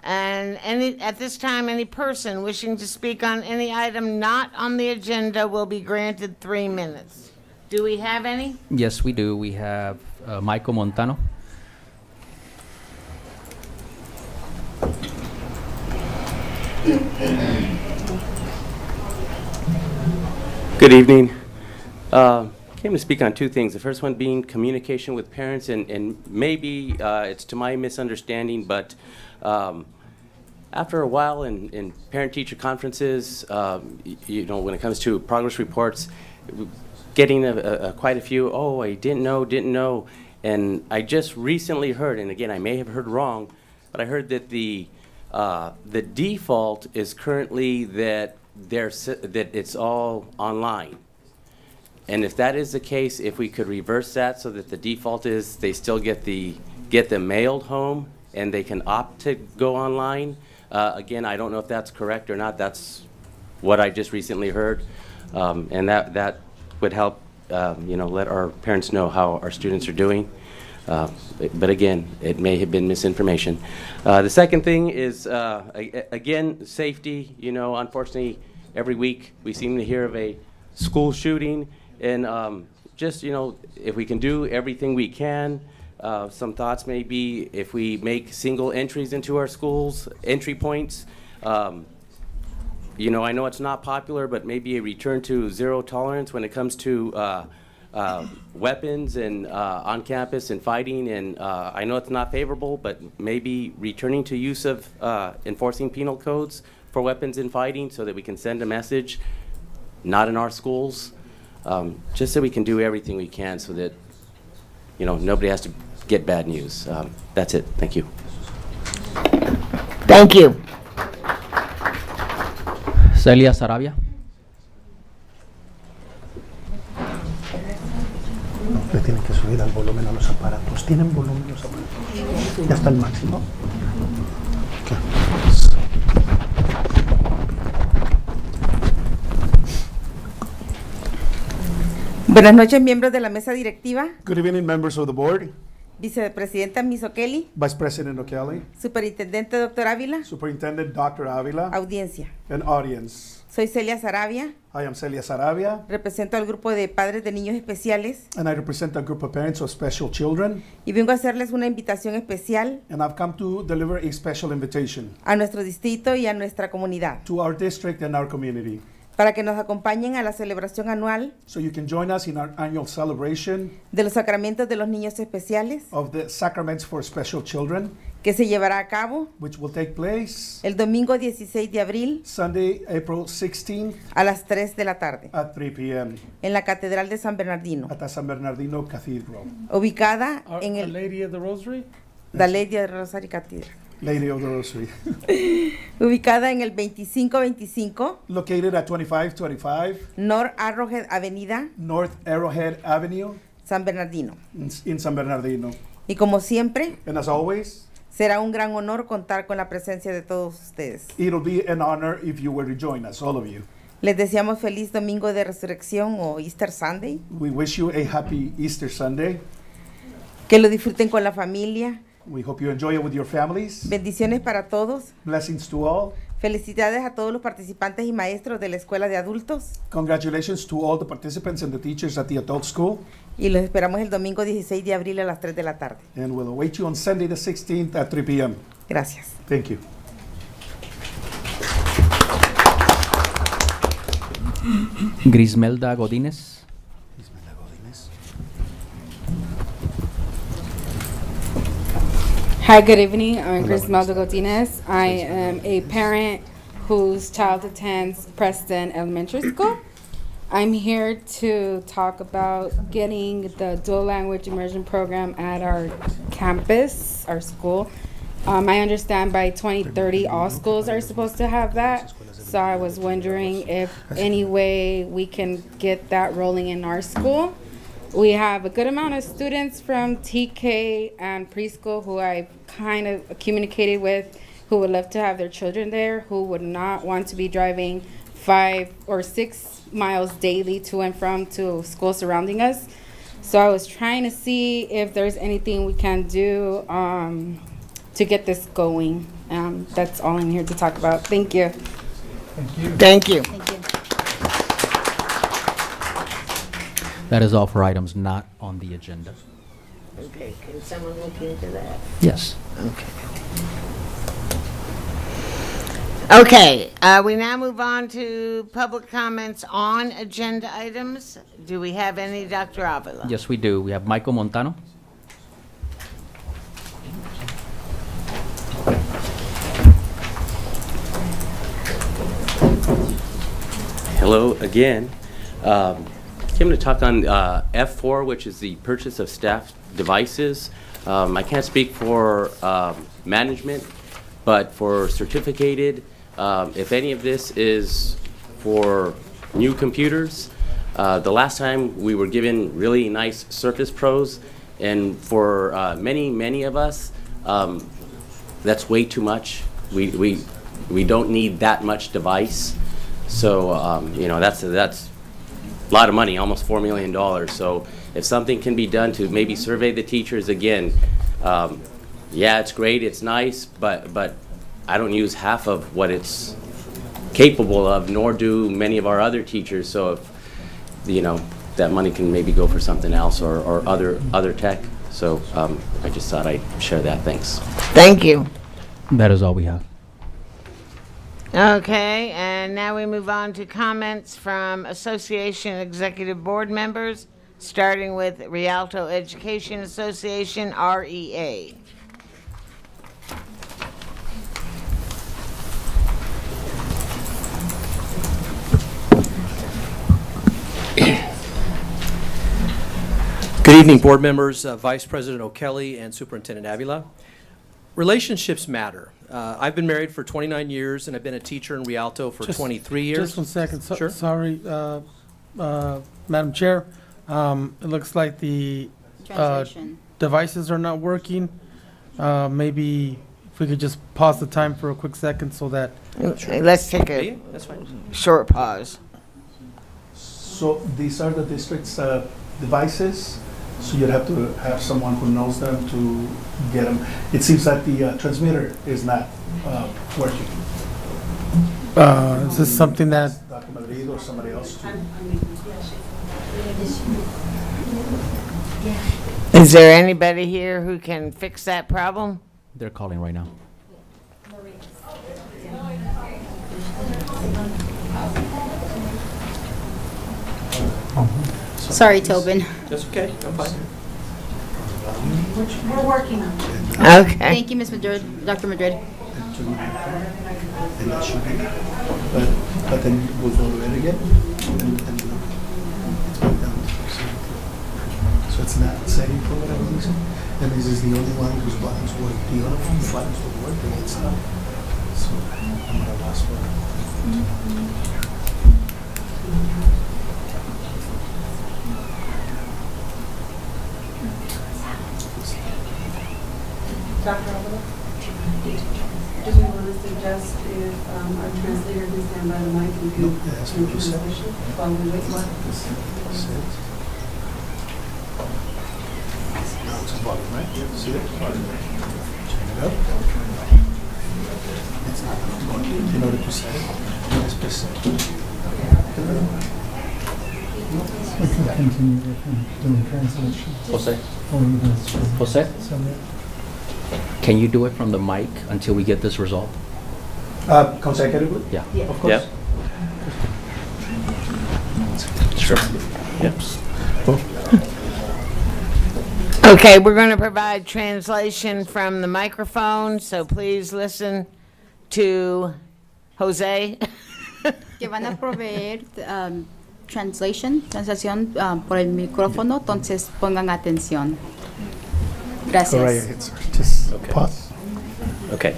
And at this time, any person wishing to speak on any item not on the agenda will be granted 3 minutes. Do we have any? Yes, we do. We have Michael Montano. Good evening. Came to speak on two things. The first one being communication with parents, and maybe it's to my misunderstanding, but after a while in parent-teacher conferences, you know, when it comes to progress reports, getting quite a few, oh, I didn't know, and I just recently heard, and again, I may have heard wrong, but I heard that the default is currently that it's all online. And if that is the case, if we could reverse that so that the default is they still get them mailed home and they can opt to go online. Again, I don't know if that's correct or not. That's what I just recently heard. And that would help, you know, let our parents know how our students are doing. But again, it may have been misinformation. The second thing is, again, safety. You know, unfortunately, every week we seem to hear of a school shooting. And just, you know, if we can do everything we can, some thoughts may be if we make single entries into our schools, entry points. You know, I know it's not popular, but maybe a return to zero tolerance when it comes to weapons and on campus and fighting. And I know it's not favorable, but maybe returning to use of enforcing penal codes for weapons and fighting so that we can send a message, not in our schools. Just so we can do everything we can so that, you know, nobody has to get bad news. That's it. Thank you. Thank you. Celia Sarabia. Le tienen que subir al volumen a los aparatos. ¿Tienen volumen los aparatos? ¿Ya está el máximo? Buenas noches, miembros de la mesa directiva. Good evening, members of the board. Vicepresidenta Miss O'Kelly. Vice President O'Kelly. Superintendente Dr. Ávila. Superintendent Dr. Ávila. Audiencia. And audience. Soy Celia Sarabia. I am Celia Sarabia. Represento al grupo de padres de niños especiales. And I represent a group of parents of special children. Y vengo a hacerles una invitación especial. And I've come to deliver a special invitation. A nuestro distrito y a nuestra comunidad. To our district and our community. Para que nos acompañen a la celebración anual so you can join us in our annual celebration de los sacramentos de los niños especiales of the sacraments for special children que se llevará a cabo which will take place el domingo 16 de abril Sunday, April 16th a las 3 de la tarde at 3 p.m. en la Catedral de San Bernardino at the San Bernardino Cathedral ubicada en el Lady of the Rosary? La Lady of the Rosary Cathedral. Lady of the Rosary. Ubicada en el 2525. Located at 2525. North Arrowhead Avenida. North Arrowhead Avenue. San Bernardino. In San Bernardino. Y como siempre. And as always. Será un gran honor contar con la presencia de todos ustedes. It'll be an honor if you were to join us, all of you. Les deseamos feliz Domingo de Resurrección o Easter Sunday. We wish you a happy Easter Sunday. Que lo disfruten con la familia. We hope you enjoy it with your families. Bendiciones para todos. Blessings to all. Felicidades a todos los participantes y maestros de la Escuela de Adultos. Congratulations to all the participants and the teachers at the adult school. Y los esperamos el domingo 16 de abril a las 3 de la tarde. And we'll await you on Sunday the 16th at 3 p.m. Gracias. Thank you. Grismelda Godínez. Hi, good evening. I'm Grismelda Godinez. I am a parent whose child attends Preston Elementary School. I'm here to talk about getting the dual language immersion program at our campus, our school. I understand by 2030 all schools are supposed to have that. So I was wondering if any way we can get that rolling in our school. We have a good amount of students from TK and preschool who I've kind of communicated with who would love to have their children there, who would not want to be driving 5 or 6 miles daily to and from to school surrounding us. So I was trying to see if there's anything we can do to get this going. That's all I'm here to talk about. Thank you. Thank you. Thank you. Thank you. That is all for items not on the agenda. Okay, can someone look into that? Yes. Okay, we now move on to public comments on agenda items. Do we have any, Dr. Avila? Yes, we do. We have Michael Montano. Hello again. Came to talk on F4, which is the purchase of staff devices. I can't speak for management, but for certificated, if any of this is for new computers, the last time we were given really nice Surface Pros, and for many of us, that's way too much. We don't need that much device. So, you know, that's a lot of money, almost $4 million. So if something can be done to maybe survey the teachers again, yeah, it's great, it's nice, but I don't use half of what it's capable of, nor do many of our other teachers. So if, you know, that money can maybe go for something else or other tech. So I just thought I'd share that. Thanks. Thank you. That is all we have. Okay, and now we move on to comments from Association Executive Board members, starting with Rialto Education Association, REA. Good evening, board members, Vice President O'Kelly, and Superintendent Avila. Relationships matter. I've been married for 29 years, and I've been a teacher in Rialto for 23 years. Just 1 second. Sure. Sorry, Madam Chair. It looks like the devices are not working. Maybe if we could just pause the time for a quick second so that... Okay, let's take a That's fine. short pause. So these are the district's devices, so you'd have to have someone who knows them to get them. It seems that the transmitter is not working. Is this something that... Dr. Madrid or somebody else to... Is there anybody here who can fix that problem? They're calling right now. Sorry, Tobin. That's okay. I'm fine. We're working on it. Okay. Thank you, Ms. Madrid, Dr. Madrid. And that should be, but then we'll go to it again, and it's back down. So it's not saying for whatever reason, and this is the only one whose buttons work. The other one, the buttons would work, and it's not. So I'm gonna last one. Dr. Avila? Do we want to suggest if our translator can stand by the mic and do that's what you said. translation while we wait for it? Now it's a button, right? See it? Turn it up. It's not going in order to set it. Después, We can continue doing translation. Jose? Or you guys- Jose? So, Can you do it from the mic until we get this resolved? consecutively? Yeah. Of course. Sure. Yep. Okay, we're going to provide translation from the microphone, so please listen to Jose. Que van a proveer translación por el micrófono, entonces pongan atención. Gracias. Go right ahead, sir. Just Okay. pause. Okay.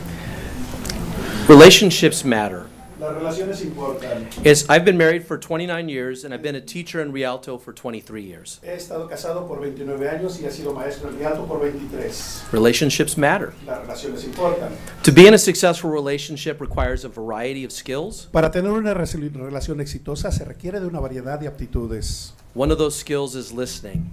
Relationships matter. Las relaciones importan. I've been married for 29 years and I've been a teacher in Rialto for 23 years. He estado casado por 29 años y he sido maestro en Rialto por 23. Relationships matter. Las relaciones importan. To be in a successful relationship requires a variety of skills. Para tener una relación exitosa se requiere de una variedad de aptitudes. One of those skills is listening.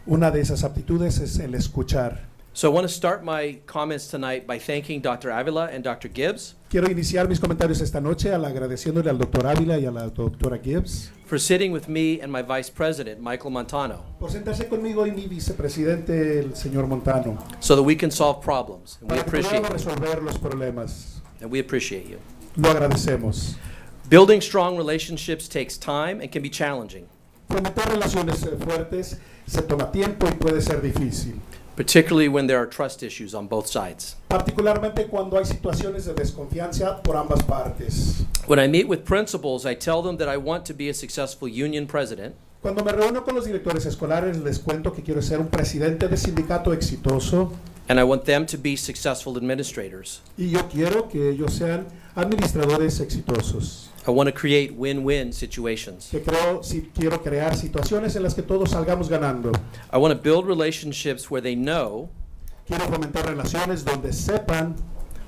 Una de esas aptitudes es el escuchar. So I want to start my comments tonight by thanking Dr. Avila and Dr. Gibbs Quiero iniciar mis comentarios esta noche agradeciéndole al doctor Ávila y a la doctora Gibbs for sitting with me and my vice president, Michael Montano, por sentarse conmigo y mi vicepresidente, el señor Montano, so that we can solve problems. And we para que appreciate podamos you. resolver los problemas. And we appreciate you. Lo agradecemos. Building strong relationships takes time and can be challenging, Fomentar relaciones fuertes se toma tiempo y puede ser difícil, particularly when there are trust issues on both sides. particularmente cuando hay situaciones de desconfianza por ambas partes. When I meet with principals, I tell them that I want to be a successful union president, Cuando me reúno con los directores escolares les cuento que quiero ser un presidente de sindicato exitoso and I want them to be successful administrators. y yo quiero que ellos sean administradores exitosos. I want to create win-win situations. Quiero crear situaciones en las que todos salgamos ganando. I want to build relationships where they know Quiero fomentar relaciones donde sepan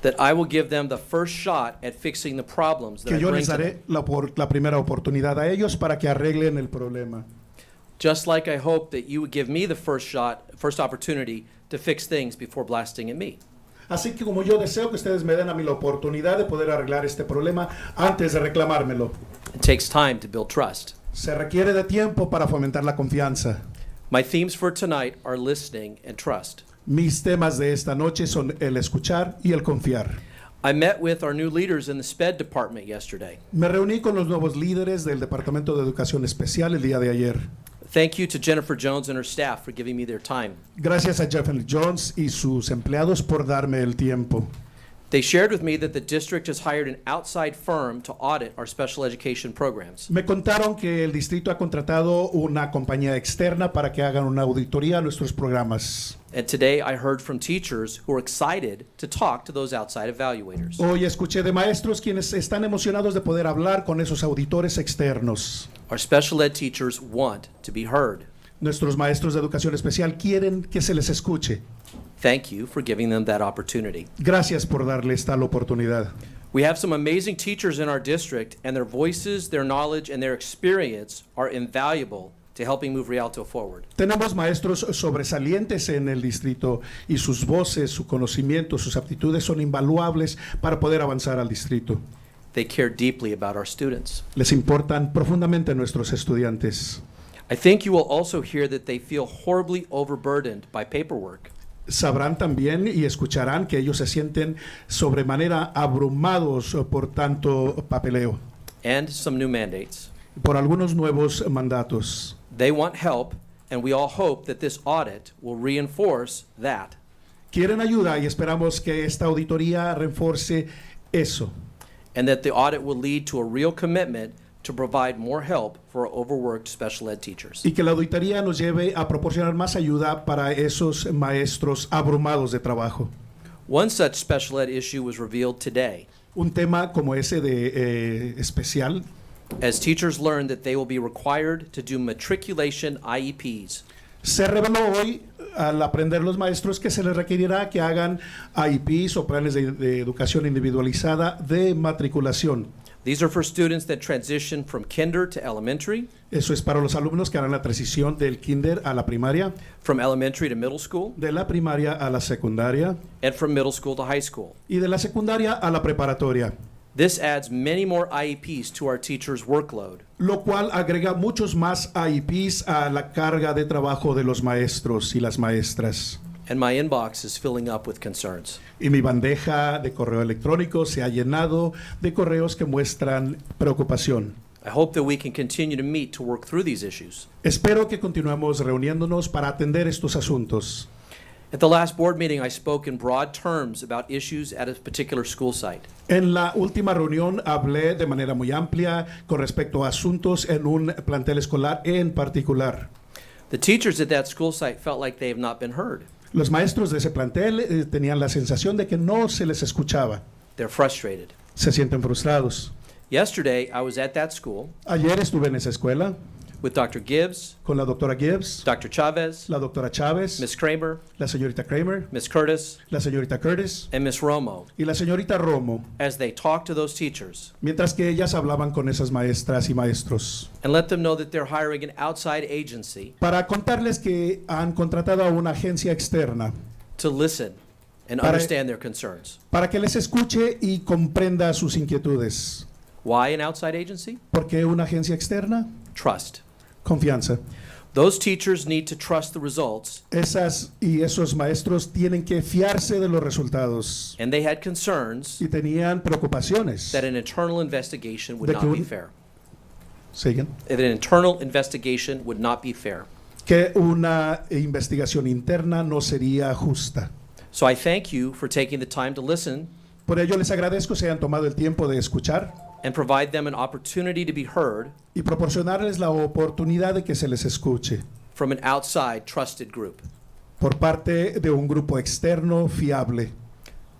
that I will give them the first shot at fixing the problems that que I yo bring les to them. daré la primera oportunidad a ellos para que arreglen el problema. Just like I hope that you would give me the first opportunity to fix things before blasting at me. Así que como yo deseo que ustedes me den a mí la oportunidad de poder arreglar este problema antes de reclamármelo. It takes time to build trust. Se requiere de tiempo para fomentar la confianza. My themes for tonight are listening and trust. Mis temas de esta noche son el escuchar y el confiar. I met with our new leaders in the SPED department yesterday. Me reuní con los nuevos líderes del Departamento de Educación Especial el día de ayer. Thank you to Jennifer Jones and her staff for giving me their time. Gracias a Jeffrey Jones y sus empleados por darme el tiempo. They shared with me that the district has hired an outside firm to audit our special education programs. Me contaron que el distrito ha contratado una compañía externa para que hagan una auditoría a nuestros programas. And today I heard from teachers who are excited to talk to those outside evaluators. Hoy escuché de maestros quienes están emocionados de poder hablar con esos auditores externos. Our special ed teachers want to be heard. Nuestros maestros de educación especial quieren que se les escuche. Thank you for giving them that opportunity. Gracias por darles tal oportunidad. We have some amazing teachers in our district, and their voices, their knowledge, and their experience are invaluable to helping move Rialto forward. Tenemos maestros sobresalientes en el distrito y sus voces, su conocimiento, sus aptitudes son invaluables para poder avanzar al distrito. They care deeply about our students. Les importan profundamente nuestros estudiantes. I think you will also hear that they feel horribly overburdened by paperwork. Sabrán también y escucharán que ellos se sienten sobremanera abrumados por tanto papeleo, And some new mandates. por algunos nuevos mandatos. They want help, and we all hope that this audit will reinforce that. Quieren ayuda y esperamos que esta auditoría refuerce eso. And that the audit will lead to a real commitment to provide more help for our overworked special ed teachers. Y que la auditoría nos lleve a proporcionar más ayuda para esos maestros abrumados de trabajo. One such special ed issue was revealed today. Un tema como ese de especial, as teachers learn that they will be required to do matriculation IEPs. Se reveló hoy al aprender los maestros que se les requerirá que hagan IEPs o planes de educación individualizada de matriculación. These are for students that transition from kinder to elementary, Eso es para los alumnos que harán la transición del kinder a la primaria, from elementary to middle school, de la primaria a la secundaria and from middle school to high school. y de la secundaria a la preparatoria, This adds many more IEPs to our teachers' workload. lo cual agrega muchos más IEPs a la carga de trabajo de los maestros y las maestras. And my inbox is filling up with concerns. Y mi bandeja de correo electrónico se ha llenado de correos que muestran preocupación. I hope that we can continue to meet to work through these issues. Espero que continuemos reuniéndonos para atender estos asuntos. At the last board meeting, I spoke in broad terms about issues at a particular school site. En la última reunión hablé de manera muy amplia con respecto a asuntos en un plantel escolar en particular. The teachers at that school site felt like they have not been heard. Los maestros de ese plantel tenían la sensación de que no se les escuchaba. They're frustrated. Se sienten frustrados. Yesterday, I was at that school Ayer estuve en esa escuela with Dr. Gibbs, con la doctora Gibbs, Dr. Chavez, la doctora Chávez, Ms. Kramer, la señorita Kramer, Ms. Curtis, la señorita Curtis and Ms. Romo y la señorita Romo, as they talked to those teachers mientras que ellas hablaban con esas maestras y maestros, and let them know that they're hiring an outside agency para contarles que han contratado a una agencia externa to listen and Para- understand their concerns. para que les escuche y comprenda sus inquietudes. Why an outside agency? ¿Por qué una agencia externa? Trust. Confianza. Those teachers need to trust the results, Esas y esos maestros tienen que fiarse de los resultados and they had concerns y tenían preocupaciones. that an internal investigation would De not que be un- fair. Siguen. That an internal investigation would not be fair. Que una investigación interna no sería justa. So I thank you for taking the time to listen Por ello les agradezco se hayan tomado el tiempo de escuchar and provide them an opportunity to be heard y proporcionarles la oportunidad de que se les escuche from an outside trusted group. por parte de un grupo externo fiable.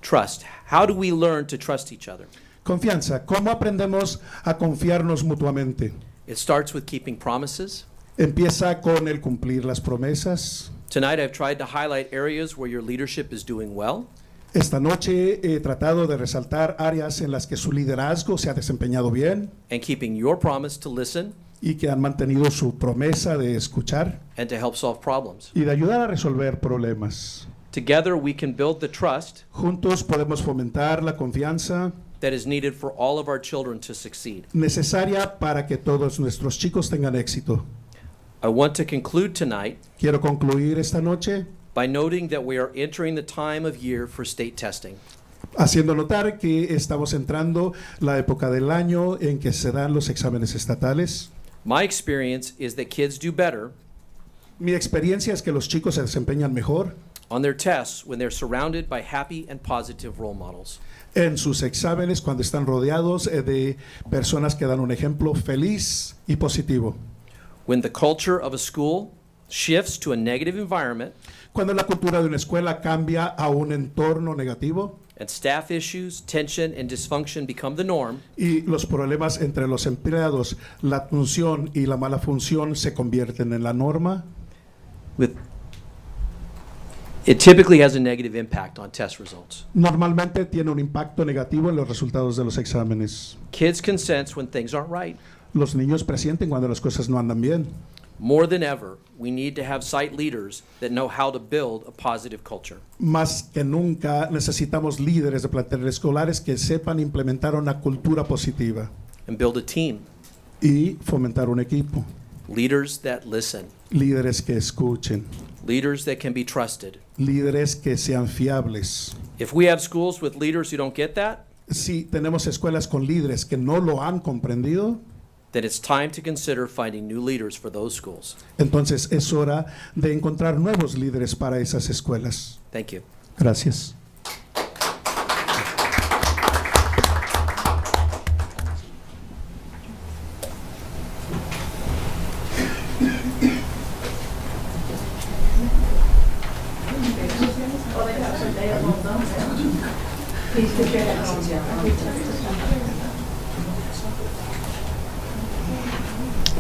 Trust. How do we learn to trust each other? Confianza. ¿Cómo aprendemos a confiarnos mutuamente? It starts with keeping promises. Empieza con el cumplir las promesas. Tonight I've tried to highlight areas where your leadership is doing well Esta noche he tratado de resaltar áreas en las que su liderazgo se ha desempeñado bien and keeping your promise to listen y que han mantenido su promesa de escuchar and to help solve problems. y de ayudar a resolver problemas. Together we can build the trust Juntos podemos fomentar la confianza that is needed for all of our children to succeed. necesaria para que todos nuestros chicos tengan éxito. I want to conclude tonight Quiero concluir esta noche by noting that we are entering the time of year for state testing. haciendo notar que estamos entrando la época del año en que se dan los exámenes estatales. My experience is that kids do better Mi experiencia es que los chicos se desempeñan mejor on their tests when they're surrounded by happy and positive role models. en sus exámenes cuando están rodeados de personas que dan un ejemplo feliz y positivo. When the culture of a school shifts to a negative environment Cuando la cultura de una escuela cambia a un entorno negativo and staff issues, tension, and dysfunction become the norm, y los problemas entre los empleados, la función y la mala función se convierten en la norma, it typically has a negative impact on test results. normalmente tiene un impacto negativo en los resultados de los exámenes. Kids can sense when things aren't right. Los niños presienten cuando las cosas no andan bien. More than ever, we need to have site leaders that know how to build a positive culture. Más que nunca necesitamos líderes de planteles escolares que sepan implementar una cultura positiva And build a team. y fomentar un equipo. Leaders that listen. Líderes que escuchen, Leaders that can be trusted. líderes que sean fiables. If we have schools with leaders who don't get that, Si tenemos escuelas con líderes que no lo han comprendido, then it's time to consider finding new leaders for those schools. entonces es hora de encontrar nuevos líderes para esas escuelas. Thank you. Gracias.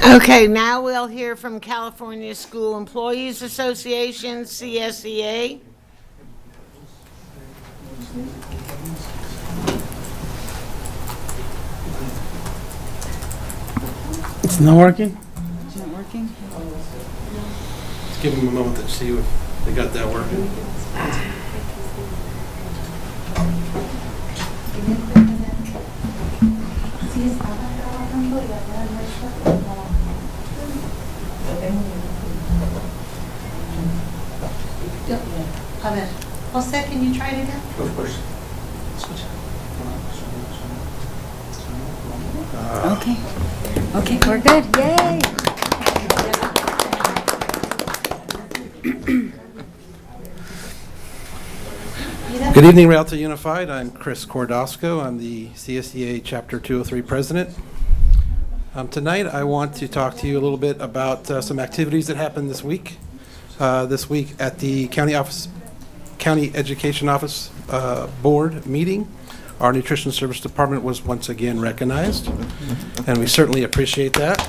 Okay, now we'll hear from California School Employees Association, CSEA. not working? It's not working? Let's give them a moment to see if they got that working. A ver, Jose, can you try it again? Of course. Okay. Okay, we're good. Yay! Good evening, Rialto Unified. I'm Chris Cordosco. I'm the CSEA Chapter 203 President. Tonight, I want to talk to you a little bit about some activities that happened this week. This week at the County Education Office Board meeting, our Nutrition Service Department was once again recognized, and we certainly appreciate that.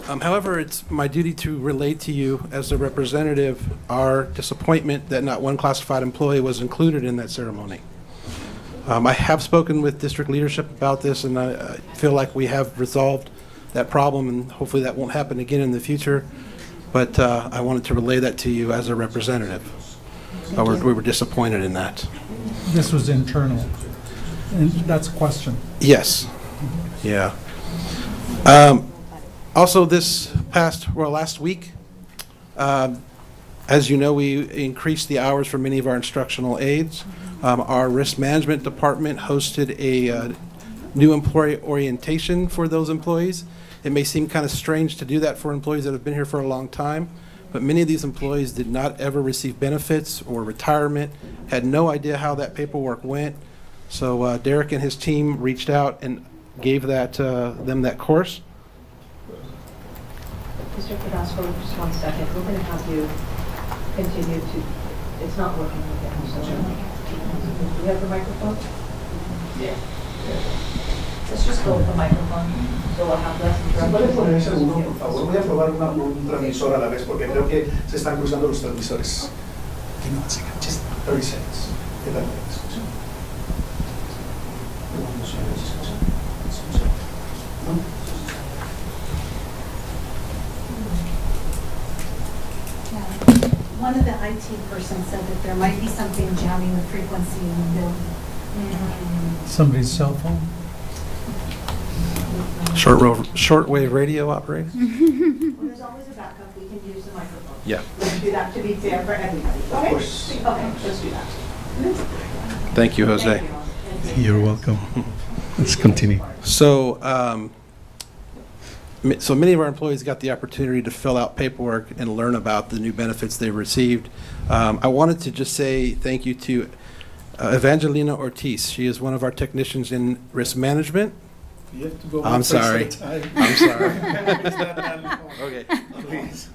However, it's my duty to relate to you as a representative our disappointment that not one classified employee was included in that ceremony. I have spoken with district leadership about this, and I feel like we have resolved that problem, and hopefully that won't happen again in the future. But I wanted to relay that to you as a representative. We were disappointed in that. This was internal, and that's a question. Yes. Yeah. Also, last week, as you know, we increased the hours for many of our instructional aides. Our risk management department hosted a new employee orientation for those employees. It may seem kind of strange to do that for employees that have been here for a long time, but many of these employees did not ever receive benefits or retirement, had no idea how that paperwork went. So Derek and his team reached out and gave them that course. Mr. Cordasco, just 1 second. We're going to have you continue to, it's not working again, so. Do you have the microphone? Yeah. Let's just go with the microphone, so we'll have less ¿Puede ponerse interruptions. uno, por favor? Voy a probar un transmisor a la vez porque creo que se están cruzando los transmisores. Give me 1 second, just 30 seconds. ¿Qué tal? One of the IT persons said that there might be something jamming the frequency in the building. Somebody's cell phone? Shortwave radio operator? Well, there's always a backup. We can use the microphone. Yeah. Let's do that to be fair for everybody. Okay? course. Okay, let's do that. Thank you, Jose. You're welcome. Let's continue. So many of our employees got the opportunity to fill out paperwork and learn about the new benefits they received. I wanted to just say thank you to Evangelina Ortiz. She is one of our technicians in risk management. You have to go I'm one place sorry. at a time. I'm sorry. Okay. Please.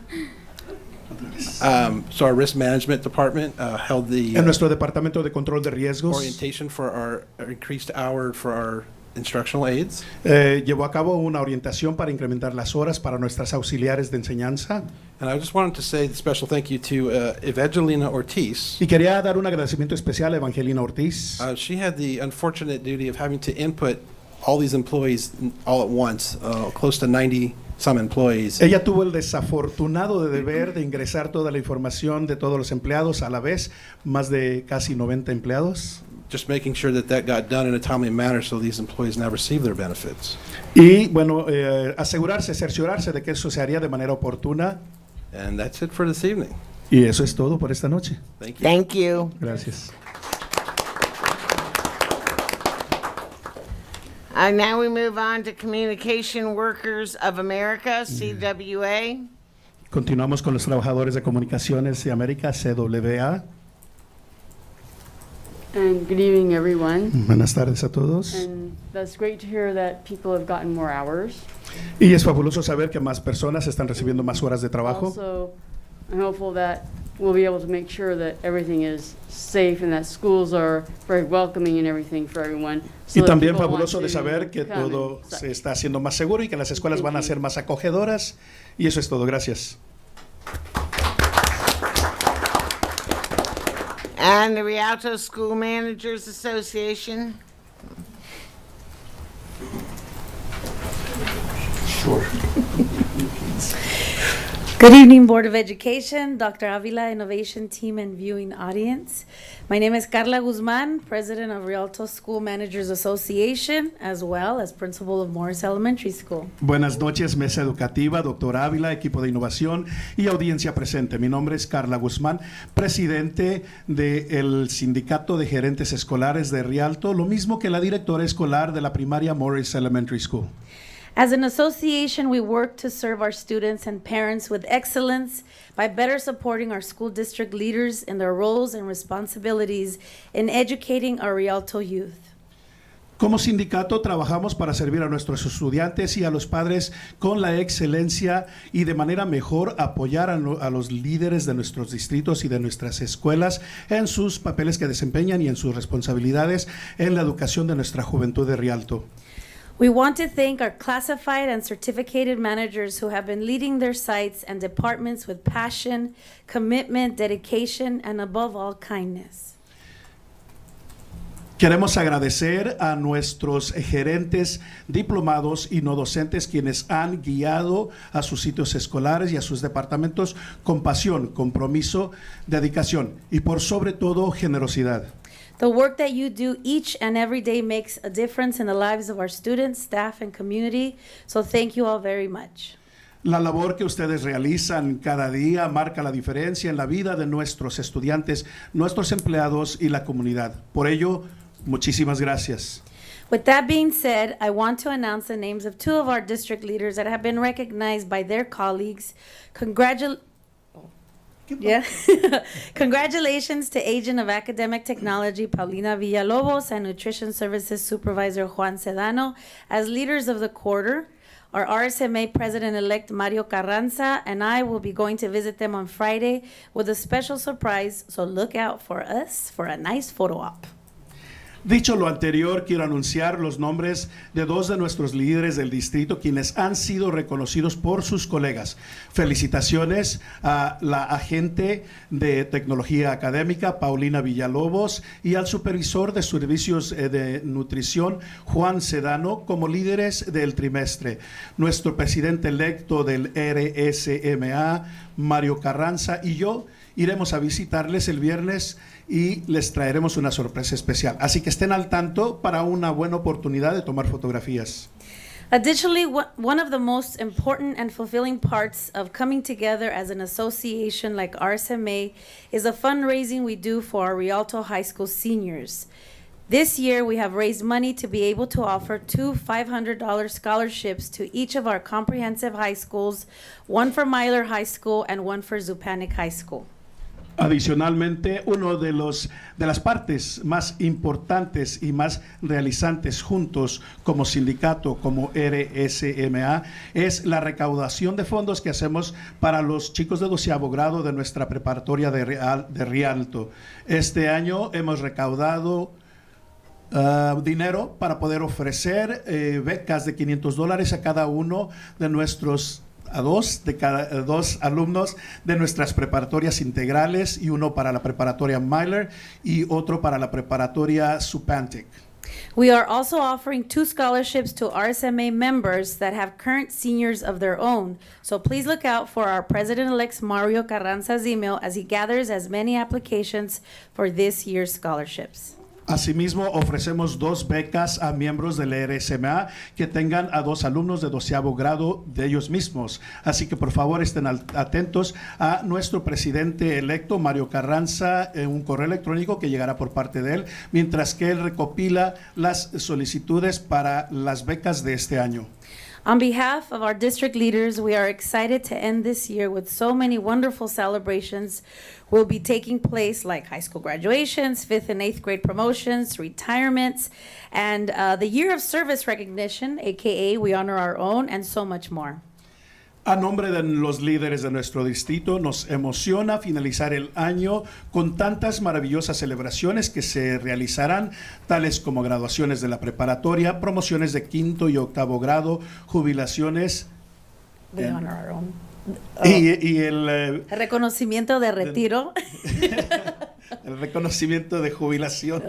So our risk management department held the En nuestro departamento de control de riesgos orientation for our increased hour for our instructional aides. Llevó a cabo una orientación para incrementar las horas para nuestras auxiliares de enseñanza. And I just wanted to say a special thank you to Evangelina Ortiz. Y quería dar un agradecimiento especial a Evangelina Ortiz. She had the unfortunate duty of having to input all these employees all at once, close to 90 some employees. Ella tuvo el desafortunado deber de ingresar toda la información de todos los empleados a la vez, más de casi 90 empleados. Just making sure that got done in a timely manner so these employees now receive their benefits. Y bueno, asegurarse, cerciorarse de que eso se haría de manera oportuna. And that's it for this evening. Y eso es todo por esta noche. Thank you. Thank you. Gracias. Now we move on to Communication Workers of America, CWA. Continuamos con los trabajadores de comunicaciones de América, CWA. And good evening, everyone. Buenas tardes a todos. And that's great to hear that people have gotten more hours. Y es fabuloso saber que más personas están recibiendo más horas de trabajo. Also, I'm hopeful that we'll be able to make sure that everything is safe and that schools are very welcoming and everything for everyone. Y también fabuloso de saber que todo se está haciendo más seguro y que las escuelas van a ser más acogedoras. Y eso es todo. Gracias. And the Rialto School Managers Association. Sure. Good evening, Board of Education, Dr. Avila, Innovation Team, and viewing audience. My name is Carla Guzman, President of Rialto School Managers Association, as well as Principal of Morris Elementary School. Buenas noches, mesa educativa, doctor Ávila, equipo de innovación y audiencia presente. Mi nombre es Carla Guzmán, presidente del Sindicato de Gerentes Escolares de Rialto, lo mismo que la directora escolar de la primaria Morris Elementary School. As an association, we work to serve our students and parents with excellence by better supporting our school district leaders in their roles and responsibilities in educating our Rialto youth. Como sindicato trabajamos para servir a nuestros estudiantes y a los padres con la excelencia y de manera mejor apoyar a los líderes de nuestros distritos y de nuestras escuelas en sus papeles que desempeñan y en sus responsabilidades en la educación de nuestra juventud de Rialto. We want to thank our classified and certificated managers who have been leading their sites and departments with passion, commitment, dedication, and above all, kindness. Queremos agradecer a nuestros gerentes diplomados y no docentes quienes han guiado a sus sitios escolares y a sus departamentos con pasión, compromiso, dedicación y por sobre todo generosidad. The work that you do each and every day makes a difference in the lives of our students, staff, and community. So thank you all very much. La labor que ustedes realizan cada día marca la diferencia en la vida de nuestros estudiantes, nuestros empleados y la comunidad. Por ello, muchísimas gracias. With that being said, I want to announce the names of two of our district leaders that have been recognized by their colleagues. Congratulations to Agent of Academic Technology Paulina Villalobos and Nutrition Services Supervisor Juan Sedano as leaders of the quarter. Our RSMA President-elect Mario Carranza and I will be going to visit them on Friday with a special surprise, so look out for us for a nice photo op. Dicho lo anterior, quiero anunciar los nombres de dos de nuestros líderes del distrito quienes han sido reconocidos por sus colegas. Felicitaciones a la agente de tecnología académica, Paulina Villalobos, y al supervisor de servicios de nutrición, Juan Sedano, como líderes del trimestre. Nuestro presidente electo del RSMA, Mario Carranza, y yo iremos a visitarles el viernes y les traeremos una sorpresa especial. Así que estén al tanto para una buena oportunidad de tomar fotografías. Additionally, one of the most important and fulfilling parts of coming together as an association like RSMA is the fundraising we do for our Rialto High School seniors. This year, we have raised money to be able to offer two $500 scholarships to each of our comprehensive high schools, one for Myler High School and one for Zupanic High School. Adicionalmente, uno de las partes más importantes y más realizantes juntos como sindicato, como RSMA, es la recaudación de fondos que hacemos para los chicos de 12º grado de nuestra preparatoria de Rialto. Este año hemos recaudado dinero para poder ofrecer becas de $500 a cada uno de nuestros dos alumnos de nuestras preparatorias integrales y uno para la preparatoria Myler y otro para la preparatoria Zupanic. We are also offering two scholarships to RSMA members that have current seniors of their own. So please look out for our President-elect Mario Carranza's email as he gathers as many applications for this year's scholarships. Asimismo, ofrecemos dos becas a miembros del RSMA que tengan a dos alumnos de 12º grado de ellos mismos. Así que por favor estén atentos a nuestro presidente electo, Mario Carranza, en un correo electrónico que llegará por parte de él, mientras que él recopila las solicitudes para las becas de este año. On behalf of our district leaders, we are excited to end this year with so many wonderful celebrations will be taking place, like high school graduations, 5th and 8th grade promotions, retirements, and the year of service recognition, aka we honor our own, and so much more. A nombre de los líderes de nuestro distrito, nos emociona finalizar el año con tantas maravillosas celebraciones que se realizarán, tales como graduaciones de la preparatoria, promociones de 5º y 8º grado, jubilaciones. We honor our own. Y el reconocimiento de retiro. El reconocimiento de jubilación.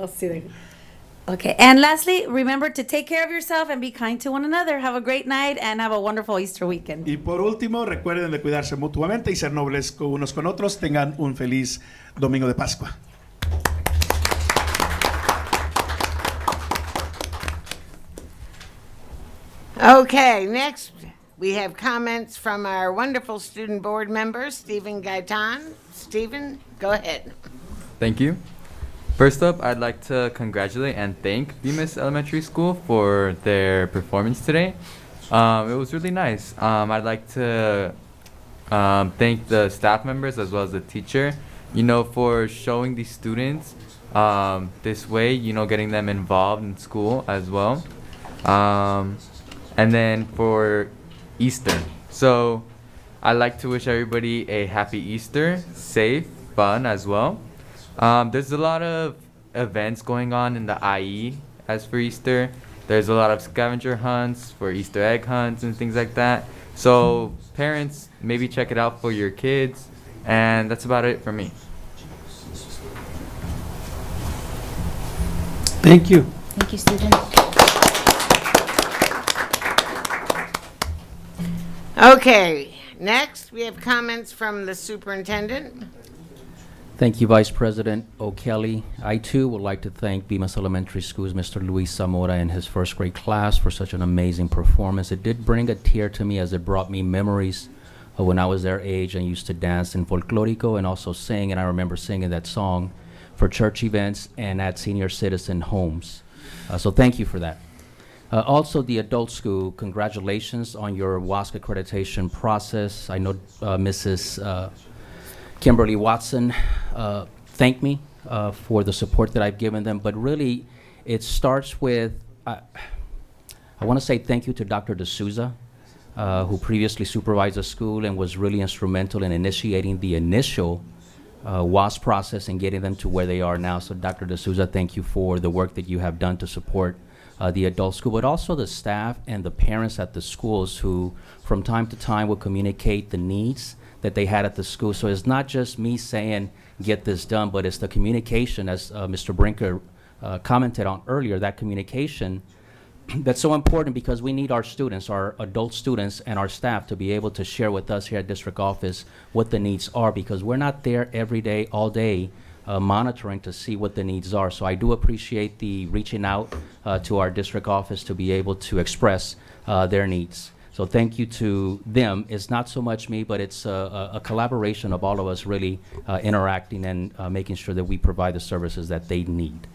Okay, and lastly, remember to take care of yourself and be kind to one another. Have a great night and have a wonderful Easter weekend. Y por último, recuerden de cuidarse mutuamente y ser nobles con unos con otros. Tengan un feliz domingo de Pascua. Okay, next we have comments from our wonderful student board member, Stephen Gaitan. Stephen, go ahead. Thank you. First up, I'd like to congratulate and thank Bemis Elementary School for their performance today. It was really nice. I'd like to thank the staff members as well as the teacher, for showing these students this way, getting them involved in school as well. And then for Easter. So I'd like to wish everybody a happy Easter, safe, fun as well. There's a lot of events going on in the IE as for Easter. There's a lot of scavenger hunts for Easter egg hunts and things like that. So parents, maybe check it out for your kids. And that's about it for me. Thank you. Thank you, Stephen. Okay, next we have comments from the superintendent. Thank you, Vice President O'Kelly. I too would like to thank Bemis Elementary School's Mr. Luis Zamora and his first grade class for such an amazing performance. It did bring a tear to me as it brought me memories of when I was their age and used to dance in folklorico and also sing, and I remember singing that song for church events and at senior citizen homes. So thank you for that. Also, the adult school, congratulations on your WASC accreditation process. I know Mrs. Kimberly Watson thanked me for the support that I've given them, but really it starts with, I want to say thank you to Dr. D'Souza, who previously supervised the school and was really instrumental in initiating the initial WASC process and getting them to where they are now. So Dr. D'Souza, thank you for the work that you have done to support the adult school, but also the staff and the parents at the schools who from time to time will communicate the needs that they had at the school. So it's not just me saying, get this done, but it's the communication, as Mr. Brinker commented on earlier, that communication that's so important because we need our students, our adult students and our staff to be able to share with us here at district office what the needs are, because we're not there every day, all day, monitoring to see what the needs are. So I do appreciate the reaching out to our district office to be able to express their needs. So thank you to them. It's not so much me, but it's a collaboration of all of us really interacting and making sure that we provide the services that they need.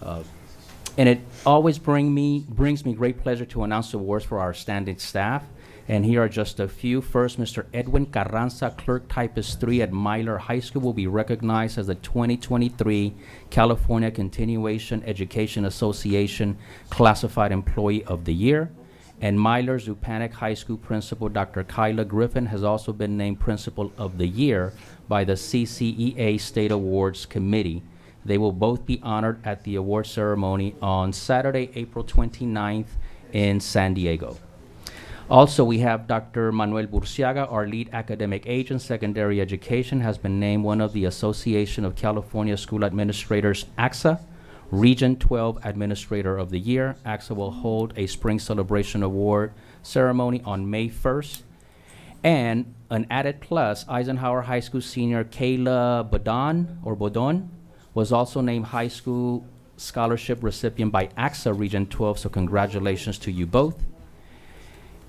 And it always brings me great pleasure to announce awards for our standing staff. And here are just a few. First, Mr. Edwin Carranza, Clerk Typist 3 at Myler High School, will be recognized as the 2023 California Continuation Education Association Classified Employee of the Year. And Myler Zupanik High School Principal Dr. Kyla Griffin has also been named Principal of the Year by the CCEA State Awards Committee. They will both be honored at the award ceremony on Saturday, April 29th in San Diego. Also, we have Dr. Manuel Burciaga, our lead academic agent, secondary education, has been named one of the Association of California School Administrators, ACSA, Region 12 Administrator of the Year. ACSA will hold a Spring Celebration Award ceremony on May 1st. And an added plus, Eisenhower High School senior Kayla Bodon was also named High School Scholarship recipient by ACSA Region 12, so congratulations to you both.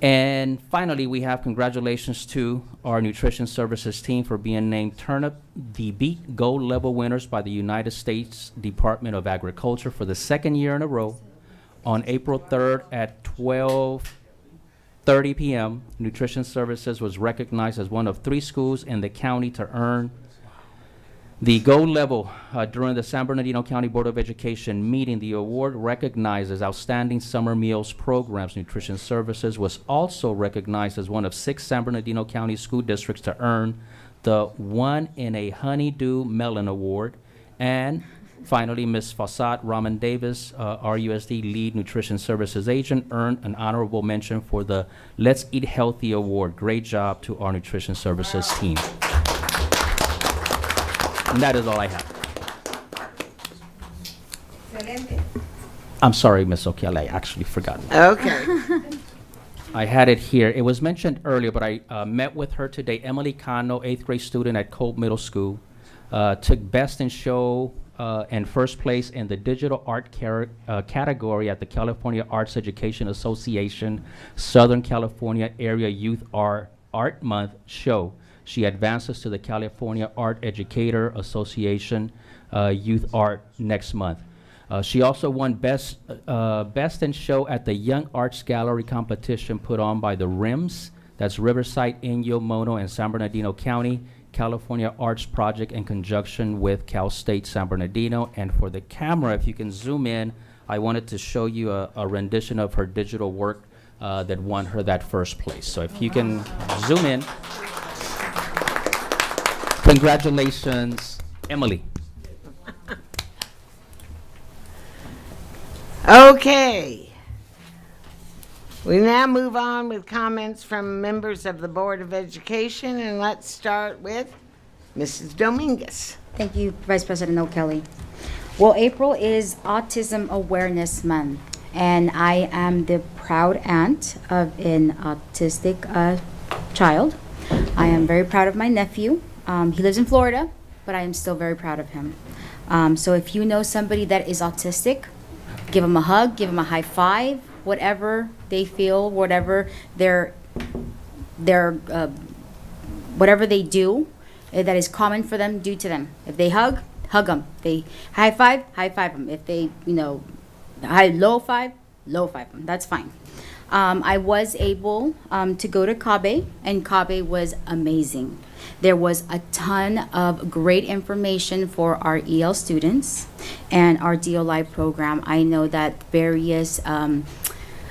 And finally, we have congratulations to our nutrition services team for being named Turnip the Beat Gold Level winners by the United States Department of Agriculture for the second year in a row. On April 3rd at 12:30 p.m., Nutrition Services was recognized as one of 3 schools in the county to earn the gold level during the San Bernardino County Board of Education meeting. The award recognizes outstanding summer meals programs. Nutrition Services was also recognized as one of 6 San Bernardino County school districts to earn the One in a Honeydew Melon Award. And finally, Ms. Fassad Raman Davis, RUSD Lead Nutrition Services Agent, earned an honorable mention for the Let's Eat Healthy Award. Great job to our Nutrition Services team. And that is all I have. Excelente. I'm sorry, Ms. O'Kelly, I actually forgot. Okay. I had it here. It was mentioned earlier, but I met with her today. Emily Cano, 8th grade student at Cope Middle School, took Best in Show and first place in the Digital Art category at the California Arts Education Association Southern California Area Youth Art Month show. She advances to the California Art Educator Association Youth Art next month. She also won Best in Show at the Young Arts Gallery competition put on by the RIMS, that's Riverside, Inyo, Mono, and San Bernardino County, California Arts Project in conjunction with Cal State San Bernardino. And for the camera, if you can zoom in, I wanted to show you a rendition of her digital work that won her that first place. So if you can zoom in. Congratulations, Emily. Okay. We now move on with comments from members of the Board of Education, and let's start with Mrs. Dominguez. Thank you, Vice President O'Kelly. Well, April is Autism Awareness Month, and I am the proud aunt of an autistic child. I am very proud of my nephew. He lives in Florida, but I am still very proud of him. So if you know somebody that is autistic, give them a hug, give them a high five, whatever they feel, whatever whatever they do that is common for them, do to them. If they hug them. If they high five them. If they, low five them. That's fine. I was able to go to CABE, and CABE was amazing. There was a ton of great information for our EL students and our DO Live program. I know that various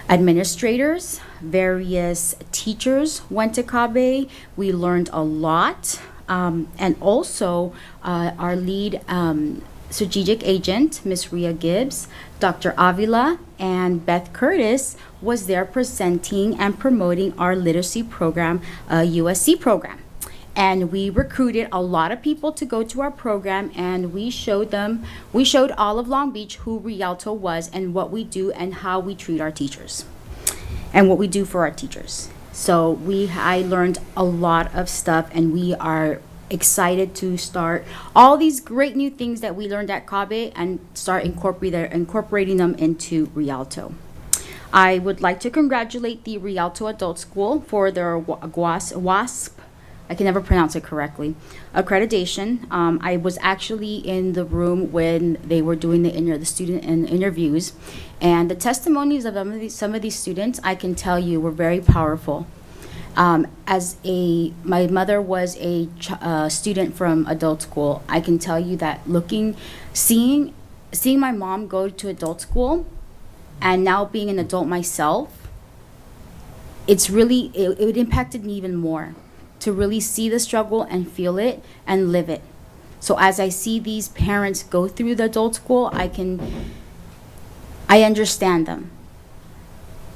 administrators, various teachers went to CABE. We learned a lot. And also our lead strategic agent, Ms. Ria Gibbs, Dr. Avila, and Beth Curtis was there presenting and promoting our literacy program, USC program. And we recruited a lot of people to go to our program, and we showed all of Long Beach who Rialto was and what we do and how we treat our teachers and what we do for our teachers. So I learned a lot of stuff, and we are excited to start all these great new things that we learned at CABE and start incorporating them into Rialto. I would like to congratulate the Rialto Adult School for their WASP, I can never pronounce it correctly, accreditation. I was actually in the room when they were doing the student interviews, and the testimonies of some of these students, I can tell you, were very powerful. My mother was a student from adult school. I can tell you that seeing my mom go to adult school, and now being an adult myself, it impacted me even more to really see the struggle and feel it and live it. So as I see these parents go through the adult school, I understand them.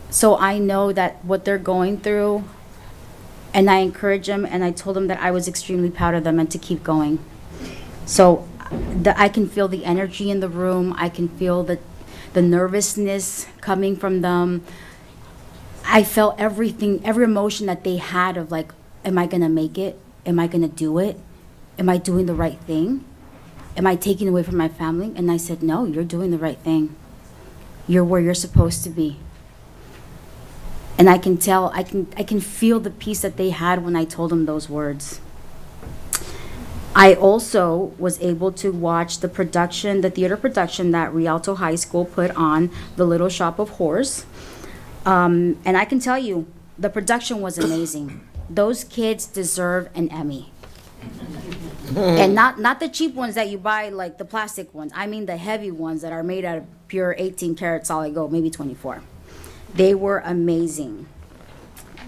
So I know that what they're going through, and I encourage them, and I told them that I was extremely proud of them and to keep going. So I can feel the energy in the room. I can feel the nervousness coming from them. I felt everything, every emotion that they had of like, am I gonna make it? Am I gonna do it? Am I doing the right thing? Am I taking away from my family? And I said, no, you're doing the right thing. You're where you're supposed to be. And I can tell, I can feel the peace that they had when I told them those words. I also was able to watch the theater production that Rialto High School put on, The Little Shop of Horrors. And I can tell you, the production was amazing. Those kids deserve an Emmy. And not the cheap ones that you buy, like the plastic ones. I mean the heavy ones that are made out of pure 18 karat solid gold, maybe 24. They were amazing.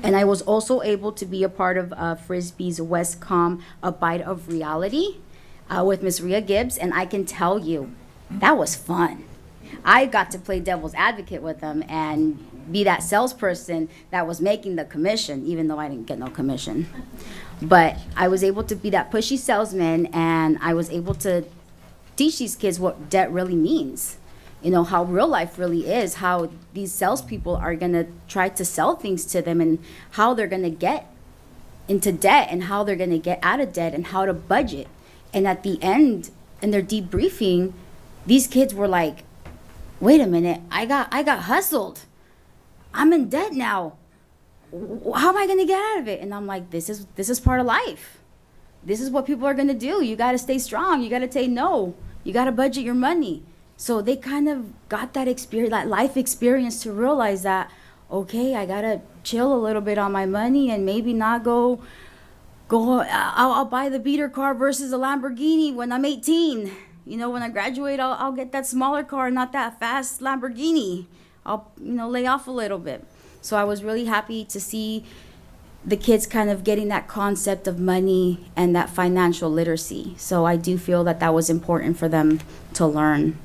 And I was also able to be a part of Frisbee's Westcom A Bite of Reality with Ms. Ria Gibbs, and I can tell you, that was fun. I got to play devil's advocate with them and be that salesperson that was making the commission, even though I didn't get no commission. But I was able to be that pushy salesman, and I was able to teach these kids what debt really means. you know, how real life really is, how these salespeople are going to try to sell things to them, and how they're going to get into debt, and how they're going to get out of debt, and how to budget. And at the end, in their debriefing, these kids were like, wait a minute, I got hustled. I'm in debt now. How am I going to get out of it? And I'm like, this is part of life. This is what people are going to do. You got to stay strong. You got to say no. You got to budget your money. So they kind of got that experience, that life experience, to realize that, okay, I got to chill a little bit on my money and maybe not go, I'll buy the beater car versus a Lamborghini when I'm 18. You know, when I graduate, I'll get that smaller car, not that fast Lamborghini. I'll, you know, lay off a little bit. So I was really happy to see the kids kind of getting that concept of money and that financial literacy. So I do feel that that was important for them to learn.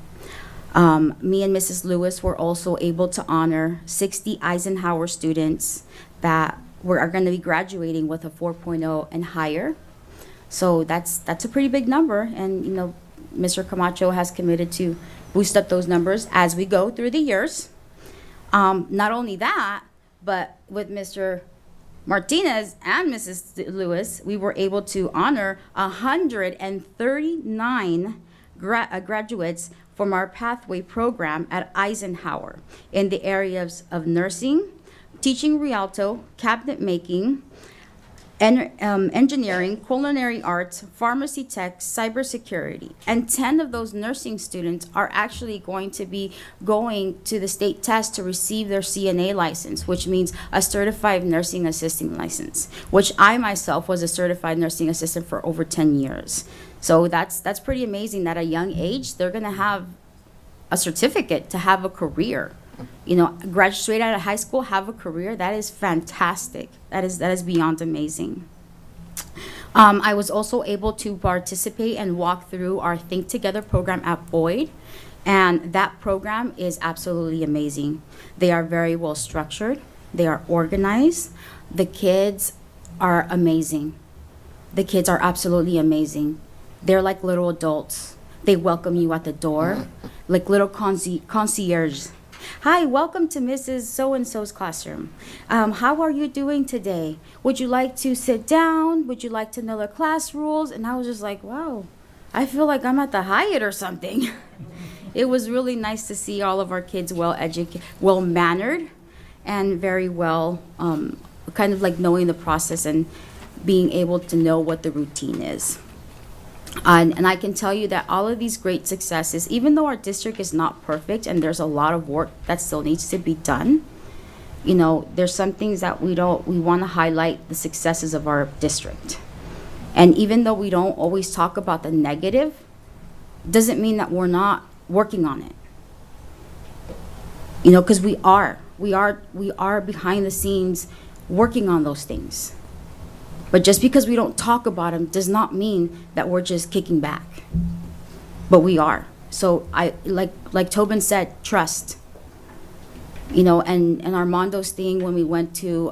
Me and Mrs. Lewis were also able to honor 60 Eisenhower students that are going to be graduating with a 4.0 and higher. So that's a pretty big number. And, you know, Mr. Camacho has committed to boost up those numbers as we go through the years. Not only that, but with Mr. Martinez and Mrs. Lewis, we were able to honor 139 graduates from our pathway program at Eisenhower in the areas of nursing, teaching Rialto, cabinet making, engineering, culinary arts, pharmacy tech, cybersecurity. And 10 of those nursing students are actually going to be going to the state test to receive their CNA license, which means a certified nursing assistant license, which I myself was a certified nursing assistant for over 10 years. So that's pretty amazing that at a young age, they're gonna have a certificate to have a career. You know, graduate straight out of high school, have a career. That is fantastic. That is beyond amazing. I was also able to participate and walk through our Think Together program at Boyd, and that program is absolutely amazing. They are very well structured. They are organized. The kids are amazing. The kids are absolutely amazing. They're like little adults. They welcome you at the door, like little concierge. Hi, welcome to Mrs. So-and-so's classroom. How are you doing today? Would you like to sit down? Would you like to know the class rules? And I was just like, wow, I feel like I'm at the Hyatt or something. It was really nice to see all of our kids well-educated, well-mannered, and very well, kind of like knowing the process and being able to know what the routine is. And I can tell you that all of these great successes, even though our district is not perfect and there's a lot of work that still needs to be done, you know, there's some things that we want to highlight the successes of our district. And even though we don't always talk about the negative, doesn't mean that we're not working on it. You know, because we are behind the scenes working on those things. But just because we don't talk about them does not mean that we're just kicking back. But we are. So I like Tobin said, trust. You know, and Armando's thing when we went to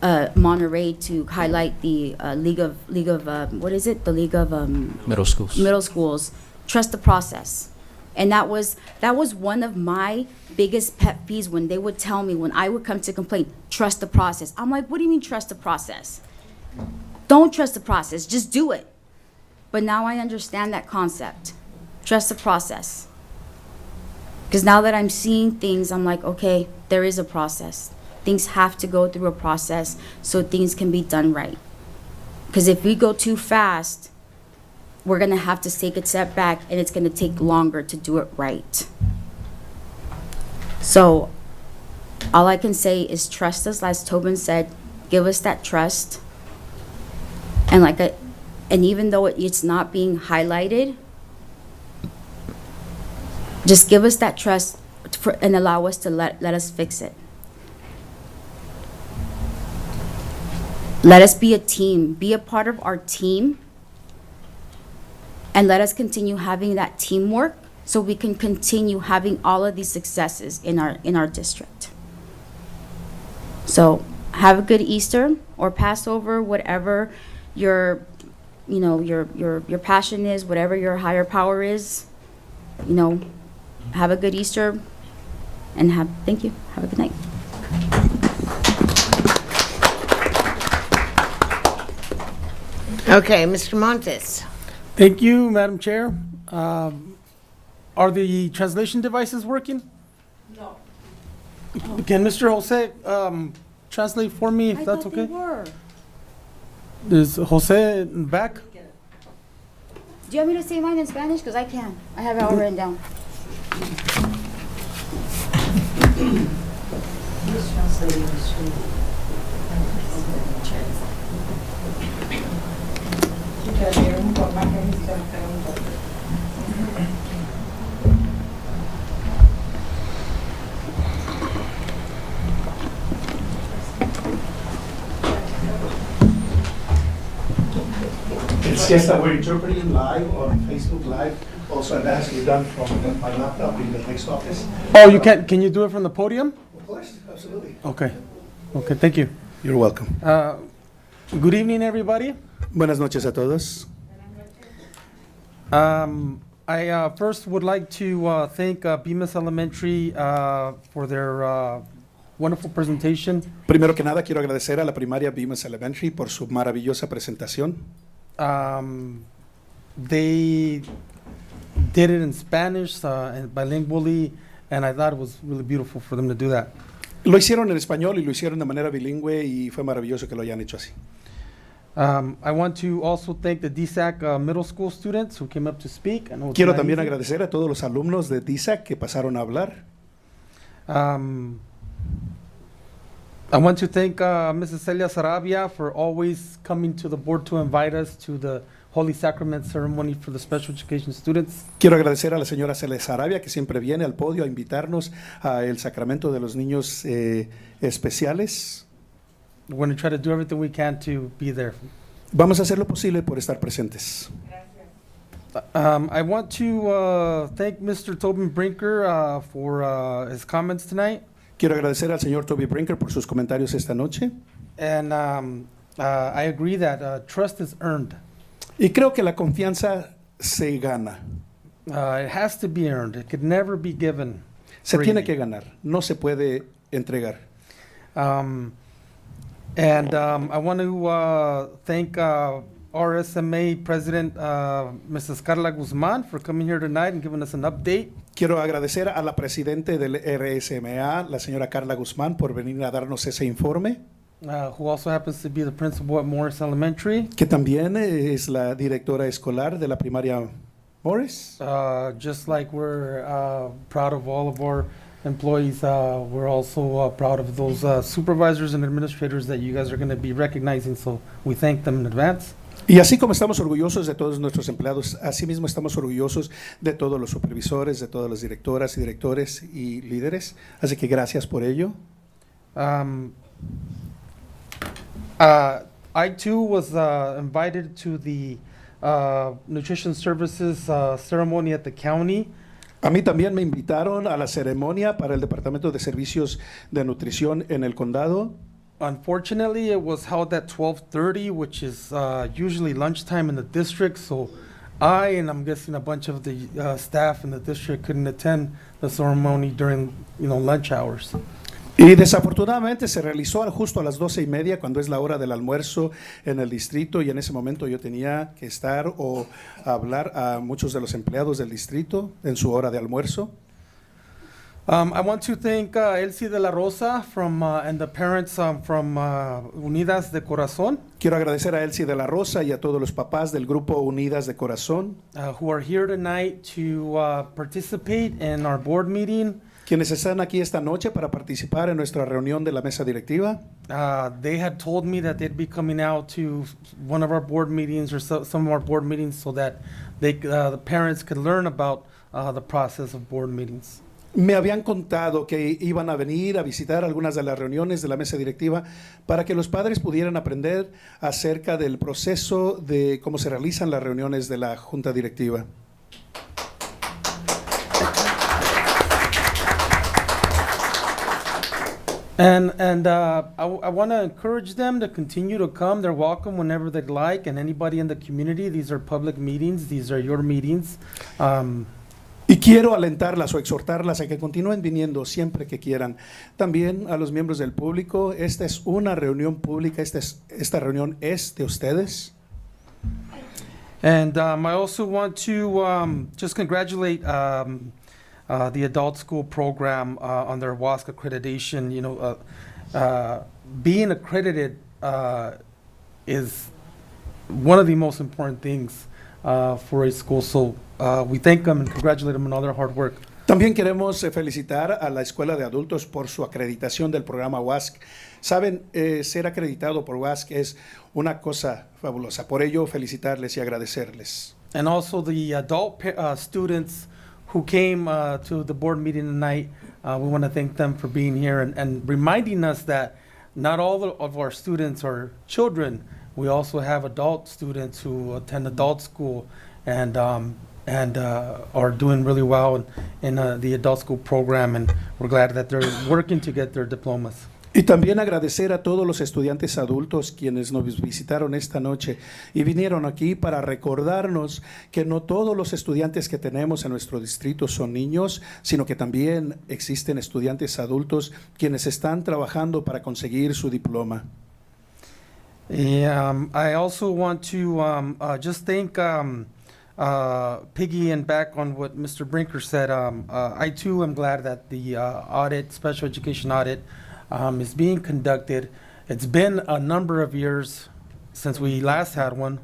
Monterey to highlight the League of what is it? The League of Middle schools. Middle schools. Trust the process. And that was one of my biggest pet peeves when they would tell me, when I would come to complain, trust the process. I'm like, what do you mean trust the process? Don't trust the process, just do it. But now I understand that concept. Trust the process. Because now that I'm seeing things, I'm like, okay, there is a process. Things have to go through a process so things can be done right. Because if we go too fast, we're going to have to take a step back, and it's going to take longer to do it right. So all I can say is trust us, as Tobin said, give us that trust. And and even though it's not being highlighted, just give us that trust and allow us to let us fix it. Let us be a team, be a part of our team. And let us continue having that teamwork so we can continue having all of these successes in our district. So have a good Easter or Passover, whatever your passion is, whatever your higher power is. You know, have a good Easter, and thank you. Have a good night. Okay, Mr. Montes. Thank you, Madam Chair. Are the translation devices working? No. Can Mr. Jose translate for me, if that's okay? Were. Is Jose back? Do you want me to say mine in Spanish? Because I can. I have it all written down. He's translating the screen. It's just that we're interpreting live on Facebook Live. Also, that has to be done from my laptop in the next office. Oh, you can you do it from the podium? Of course, absolutely. Okay. Okay, thank you. You're welcome. Good evening, everybody. Buenas noches a todos. I first would like to thank Bemis Elementary for their wonderful presentation. Primero que nada, quiero agradecer a la primaria Bemis Elementary por su maravillosa presentación. They did it in Spanish and bilingually, and I thought it was really beautiful for them to do that. Lo hicieron en español y lo hicieron de manera bilingüe y fue maravilloso que lo hayan hecho así. I want to also thank the DSAC middle school students who came up to speak. Quiero también agradecer a todos los alumnos de DSAC que pasaron a hablar. I want to thank Mrs. Celia Sarabia for always coming to the board to invite us to the Holy Sacrament ceremony for the special education students. Quiero agradecer a la señora Celia Sarabia que siempre viene al podio a invitarnos al sacramento de los niños especiales. We're going to try to do everything we can to be there. Vamos a hacer lo posible por estar presentes. I want to thank Mr. Tobin Brinker for his comments tonight. Quiero agradecer al señor Toby Brinker por sus comentarios esta noche. And I agree that trust is earned. Y creo que la confianza se gana. It has to be earned. It could never be given. Se freely. tiene que ganar, no se puede entregar. And I want to thank RSMA President Mrs. Carla Guzman for coming here tonight and giving us an update. Quiero agradecer a la presidente del RSMA, la señora Carla Guzmán, por venir a darnos ese informe. Who also happens to be the principal at Morris Elementary. Que también es la directora escolar de la primaria Morris. Just like we're proud of all of our employees, we're also proud of those supervisors and administrators that you guys are going to be recognizing, so we thank them in advance. Y así como estamos orgullosos de todos nuestros empleados, asimismo estamos orgullosos de todos los supervisores, de todas las directoras y directores y líderes. Así que gracias por ello. I too was invited to the nutrition services ceremony at the county. A mí también me invitaron a la ceremonia para el Departamento de Servicios de Nutrición en el condado. Unfortunately, it was held at 12:30, which is usually lunchtime in the district, so I, and I'm guessing a bunch of the staff in the district, couldn't attend the ceremony during, lunch hours. Y desafortunadamente se realizó justo a las 12:30, cuando es la hora del almuerzo en el distrito, y en ese momento yo tenía que estar o hablar a muchos de los empleados del distrito en su hora de almuerzo. I want to thank Elsie de la Rosa and the parents from Unidas de Corazón. Quiero agradecer a Elsie de la Rosa y a todos los papás del grupo Unidas de Corazón. Who are here tonight to participate in our board meeting. Quienes están aquí esta noche para participar en nuestra reunión de la mesa directiva. They had told me that they'd be coming out to one of our board meetings or some of our board meetings so that the parents could learn about the process of board meetings. Me habían contado que iban a venir a visitar algunas de las reuniones de la mesa directiva para que los padres pudieran aprender acerca del proceso de cómo se realizan las reuniones de la junta directiva. And I want to encourage them to continue to come. They're welcome whenever they'd like, and anybody in the community. These are public meetings. These are your meetings. Y quiero alentarlas o exhortarlas a que continúen viniendo siempre que quieran. También a los miembros del público, esta es una reunión pública, esta reunión es de ustedes. And I also want to just congratulate the adult school program on their WASC accreditation. You know, being accredited is one of the most important things for a school. So we thank them and congratulate them on all their hard work. También queremos felicitar a la Escuela de Adultos por su acreditación del programa WASC. Saben, ser acreditado por WASC es una cosa fabulosa. Por ello, felicitarles y agradecerles. And also the adult students who came to the board meeting tonight. We want to thank them for being here and reminding us that not all of our students are children. We also have adult students who attend adult school and are doing really well in the adult school program, and we're glad that they're working to get their diplomas. Y también agradecer a todos los estudiantes adultos quienes nos visitaron esta noche y vinieron aquí para recordarnos que no todos los estudiantes que tenemos en nuestro distrito son niños, sino que también existen estudiantes adultos quienes están trabajando para conseguir su diploma. I also want to just thank Piggy and back on what Mr. Brinker said. I too am glad that the audit, special education audit, is being conducted. It's been a number of years since we last had one.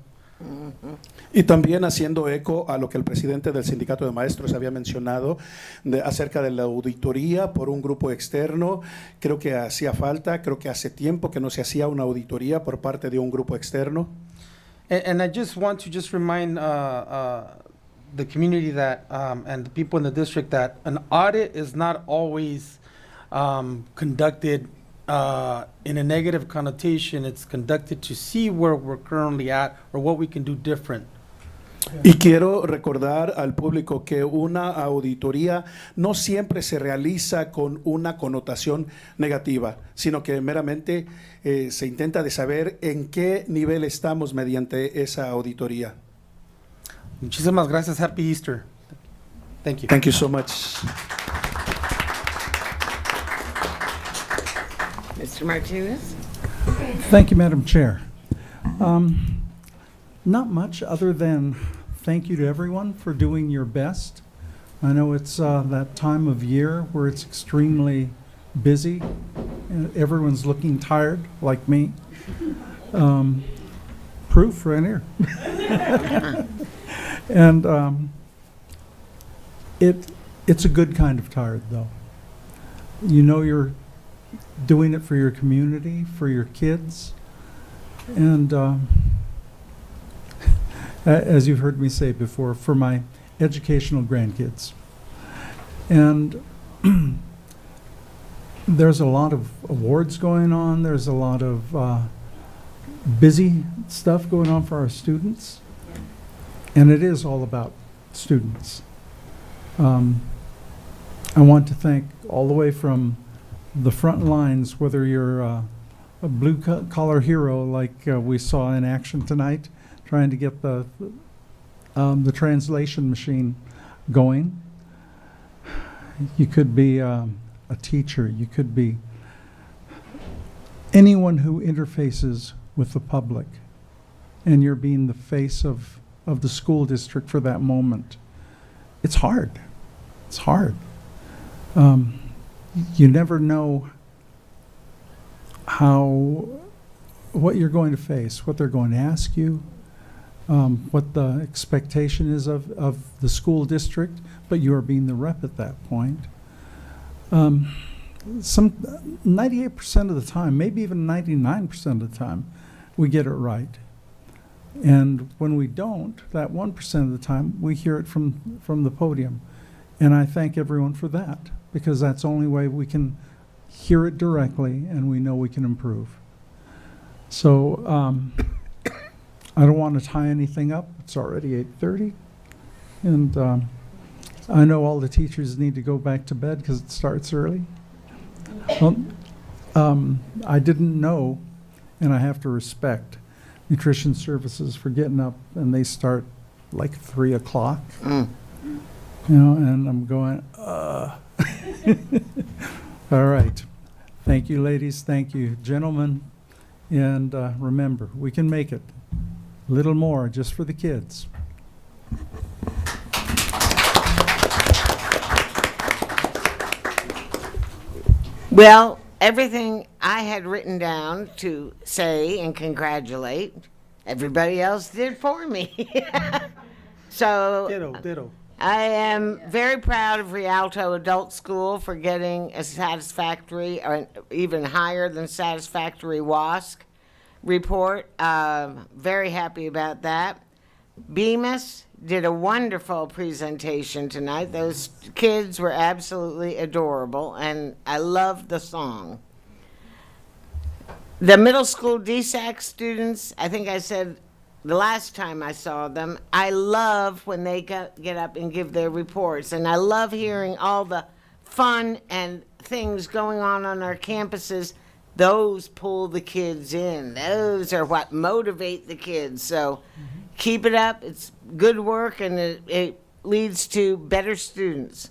Y también haciendo eco a lo que el presidente del sindicato de maestros había mencionado acerca de la auditoría por un grupo externo. Creo que hacía falta, creo que hace tiempo que no se hacía una auditoría por parte de un grupo externo. And I just want to just remind the community that and the people in the district that an audit is not always conducted in a negative connotation. It's conducted to see where we're currently at or what we can do different. Y quiero recordar al público que una auditoría no siempre se realiza con una connotación negativa, sino que meramente se intenta de saber en qué nivel estamos mediante esa auditoría. Muchísimas gracias. Happy Easter. Thank you. Thank you so much. Mr. Martinez? Thank you, Madam Chair. Not much other than thank you to everyone for doing your best. I know it's that time of year where it's extremely busy and everyone's looking tired, like me. Proof right here. And it's a good kind of tired, though. You know you're doing it for your community, for your kids, and as you've heard me say before, for my educational grandkids. And there's a lot of awards going on. There's a lot of busy stuff going on for our students. And it is all about students. I want to thank all the way from the front lines, whether you're a blue-collar hero like we saw in action tonight, trying to get the translation machine going. You could be a teacher. You could be anyone who interfaces with the public, and you're being the face of the school district for that moment. It's hard. It's hard. You never know what you're going to face, what they're going to ask you, what the expectation is of the school district, but you are being the rep at that point. 98% of the time, maybe even 99% of the time, we get it right. And when we don't, that 1% of the time, we hear it from the podium. And I thank everyone for that, because that's the only way we can hear it directly and we know we can improve. So I don't want to tie anything up. It's already 8:30. And I know all the teachers need to go back to bed because it starts early. Well, I didn't know, and I have to respect nutrition services for getting up, and they start like 3 o'clock. You know, and I'm going, All right. Thank you, ladies. Thank you, gentlemen. And remember, we can make it. A little more just for the kids. Well, everything I had written down to say and congratulate, everybody else did for me. So Ditto. I am very proud of Rialto Adult School for getting a satisfactory, or even higher than satisfactory WASC report. Very happy about that. Bemis did a wonderful presentation tonight. Those kids were absolutely adorable, and I loved the song. The middle school DSAC students, I think I said the last time I saw them, I love when they get up and give their reports, and I love hearing all the fun and things going on our campuses. Those pull the kids in. Those are what motivate the kids. So keep it up. It's good work, and it leads to better students.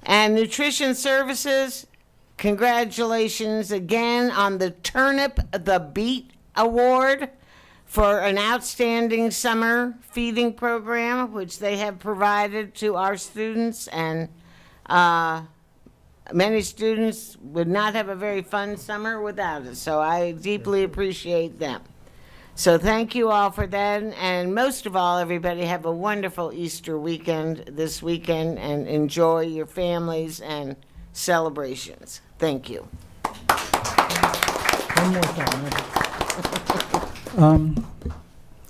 And nutrition services, congratulations again on the Turnip the Beat Award for an outstanding summer feeding program, which they have provided to our students. And many students would not have a very fun summer without it. So I deeply appreciate them. So thank you all for that. And most of all, everybody have a wonderful Easter weekend this weekend, and enjoy your families and celebrations. Thank you. One more time.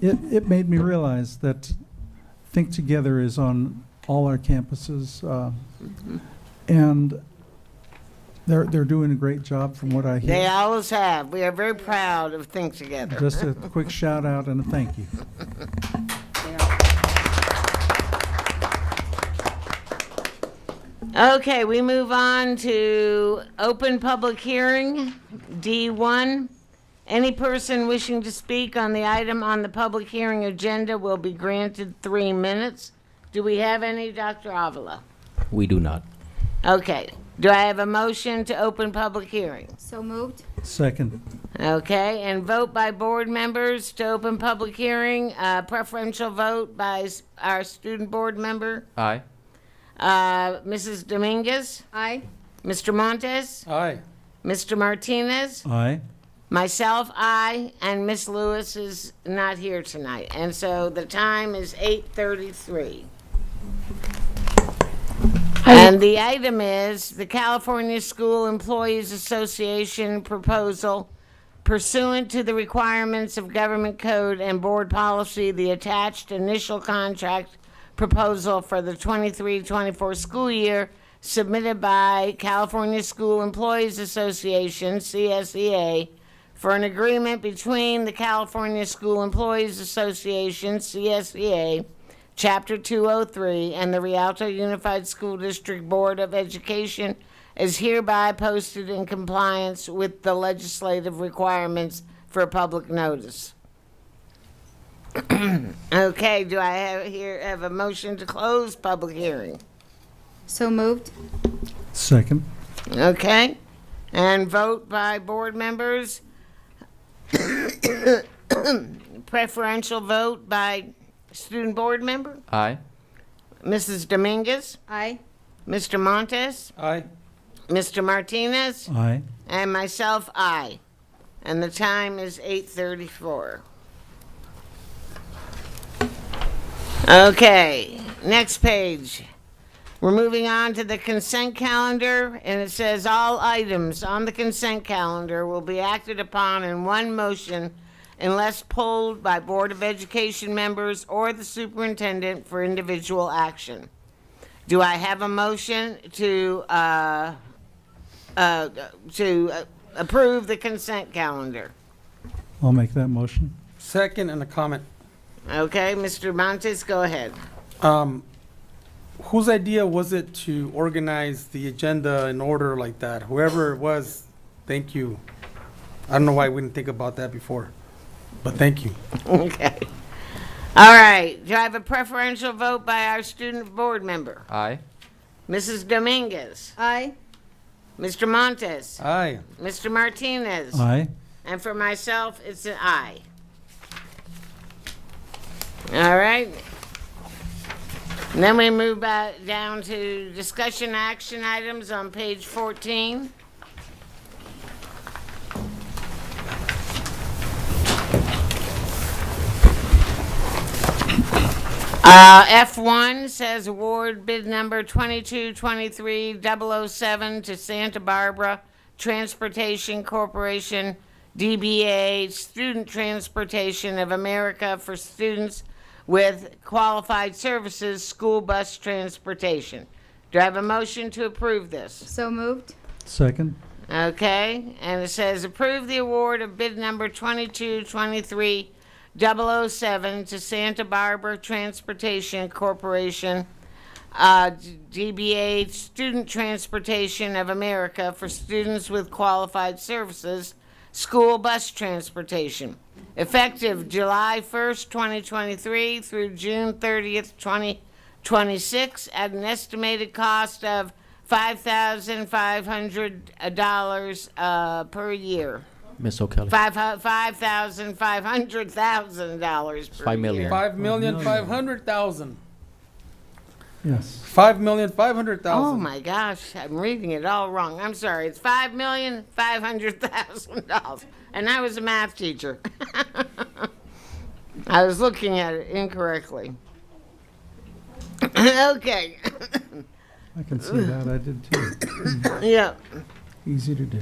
It made me realize that Think Together is on all our campuses, and they're doing a great job from what I hear. They always have. We are very proud of Think Together. Just a quick shout out and a thank you. Okay, we move on to open public hearing, D1. Any person wishing to speak on the item on the public hearing agenda will be granted 3 minutes. Do we have any, Dr. Avila? We do not. Okay. Do I have a motion to open public hearing? So moved. Second. Okay, and vote by board members to open public hearing. Preferential vote by our student board member. Aye. Mrs. Dominguez? Aye. Mr. Montes? Aye. Mr. Martinez? Aye. Myself, aye, and Miss Lewis is not here tonight. And so the time is 8:33. And the item is the California School Employees Association proposal pursuant to the requirements of government code and board policy, the attached initial contract proposal for the 23-24 school year submitted by California School Employees Association, CSEA, for an agreement between the California School Employees Association, CSEA, Chapter 203, and the Rialto Unified School District Board of Education is hereby posted in compliance with the legislative requirements for public notice. Okay, do I have a motion to close public hearing? So moved. Second. Okay, and vote by board members. Preferential vote by student board member. Aye. Mrs. Dominguez. Aye. Mr. Montes. Aye. Mr. Martinez. Aye. And myself, aye. And the time is 8:34. Okay, next page. We're moving on to the consent calendar, and it says all items on the consent calendar will be acted upon in one motion unless pulled by Board of Education members or the superintendent for individual action. Do I have a motion to approve the consent calendar? I'll make that motion. Second, and a comment. Okay, Mr. Montes, go ahead. Whose idea was it to organize the agenda in order like that? Whoever it was, thank you. I don't know why we didn't think about that before, but thank you. Okay. All right, do I have a preferential vote by our student board member? Aye. Mrs. Dominguez? Aye. Mr. Montes? Aye. Mr. Martinez? Aye. And for myself, it's an aye. All right. And then we move back down to discussion action items on page 14. F1 says award bid number 2223-007 to Santa Barbara Transportation Corporation, DBA Student Transportation of America for students with qualified services, school bus transportation. Do I have a motion to approve this? So moved. Second. Okay, and it says approve the award of bid number 2223-007 to Santa Barbara Transportation Corporation, DBA Student Transportation of America for students with qualified services, school bus transportation, effective July 1st, 2023 through June 30th, 2026, at an estimated cost of $5,500 per year. Ms. O'Kelly. $5,500,000 per 5 million. year. 5,500,000. Yes. 5,500,000. Oh my gosh, I'm reading it all wrong. I'm sorry. It's $5,500,000. And I was a math teacher. I was looking at it incorrectly. Okay. I can see that. I did too. Yeah. Easy to do.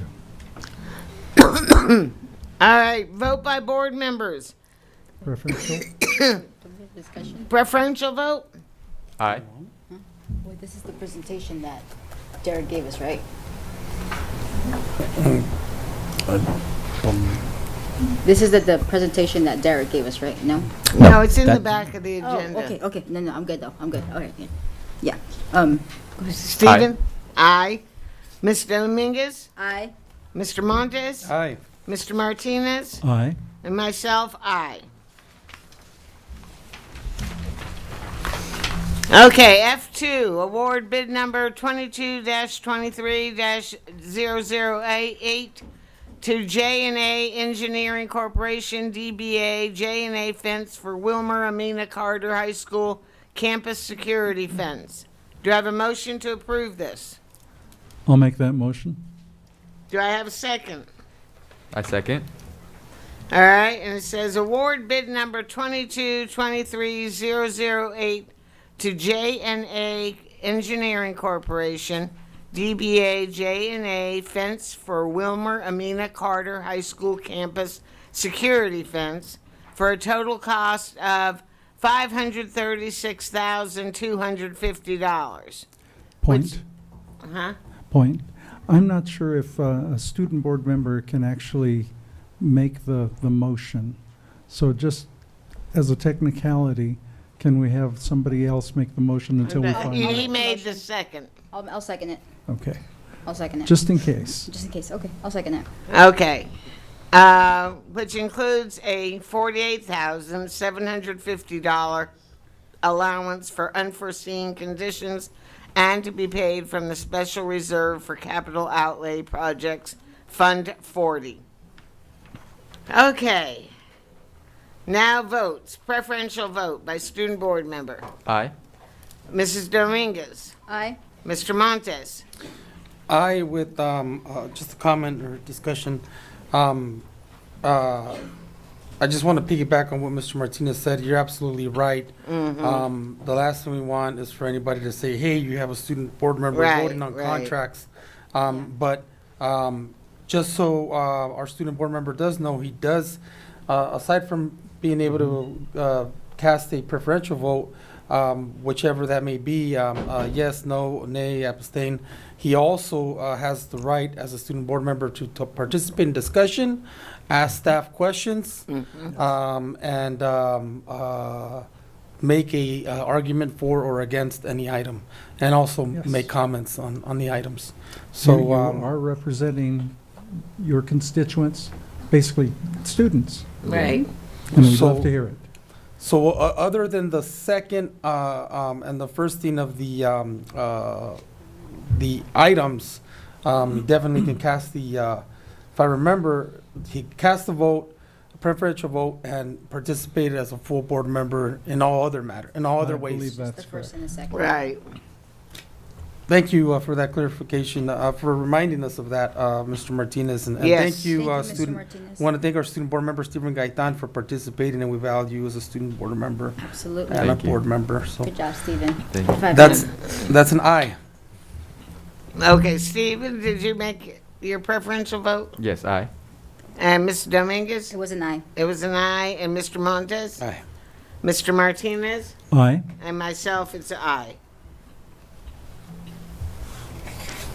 All right, vote by board members. Preferential. Discussion. Preferential vote? Aye. Wait, this is the presentation that Derek gave us, right? This is the presentation that Derek gave us, right? No? No, it's in the back of the agenda. Oh, okay. No, I'm good though. I'm good. All right. Yeah. Stephen? Aye. Ms. Dominguez? Aye. Mr. Montes? Aye. Mr. Martinez? Aye. And myself, aye. Okay, F2, award bid number 22-23-0088 to J&A Engineering Corporation, DBA J&A Fence for Wilmer Amina Carter High School Campus Security Fence. Do I have a motion to approve this? I'll make that motion. Do I have a second? I second. All right, and it says award bid number 22-23-008 to J&A Engineering Corporation, DBA J&A Fence for Wilmer Amina Carter High School Campus Security Fence for a total cost of $536,250. Point. Huh? Point. I'm not sure if a student board member can actually make the motion. So just as a technicality, can we have somebody else make the motion until we find He out? made the second. I'll second it. Okay. I'll second it. Just in case. Just in case. Okay. I'll second it. Okay. Which includes a $48,750 allowance for unforeseen conditions and to be paid from the Special Reserve for Capital Outlay Projects, Fund 40. Okay. Now votes. Preferential vote by student board member. Aye. Mrs. Dominguez. Aye. Mr. Montes. I, with just a comment or discussion, I just want to piggyback on what Mr. Martinez said. You're absolutely right. The last thing we want is for anybody to say, hey, you have a student board member Right, voting on right. contracts. But just so our student board member does know, he does, aside from being able to cast a preferential vote, whichever that may be, yes, no, nay, abstain. He also has the right as a student board member to participate in discussion, ask staff questions, and make a argument for or against any item, and also Yes. make comments on the items. So So, you are representing your constituents, basically students. Right. And we'd So- love to hear it. So other than the second and the firsting of the items, you definitely can cast the, if I remember, he cast the vote, a preferential vote, and participated as a full board member in all other I ways. believe that's The first correct. and the second. Right. Thank you for that clarification, for reminding us of that, Mr. Martinez. And Yes. thank you, Thank you, Mr. student. Martinez. Want to thank our student board member, Stephen Gaitan, for participating, and we value you as a student board member Absolutely. and a Thank you. board member. So Good job, Stephen. Thank you. that's an aye. Okay, Stephen, did you make your preferential vote? Yes, I. And Mr. Dominguez? It was an aye. It was an aye. And Mr. Montes? Aye. Mr. Martinez? Aye. And myself, it's an aye.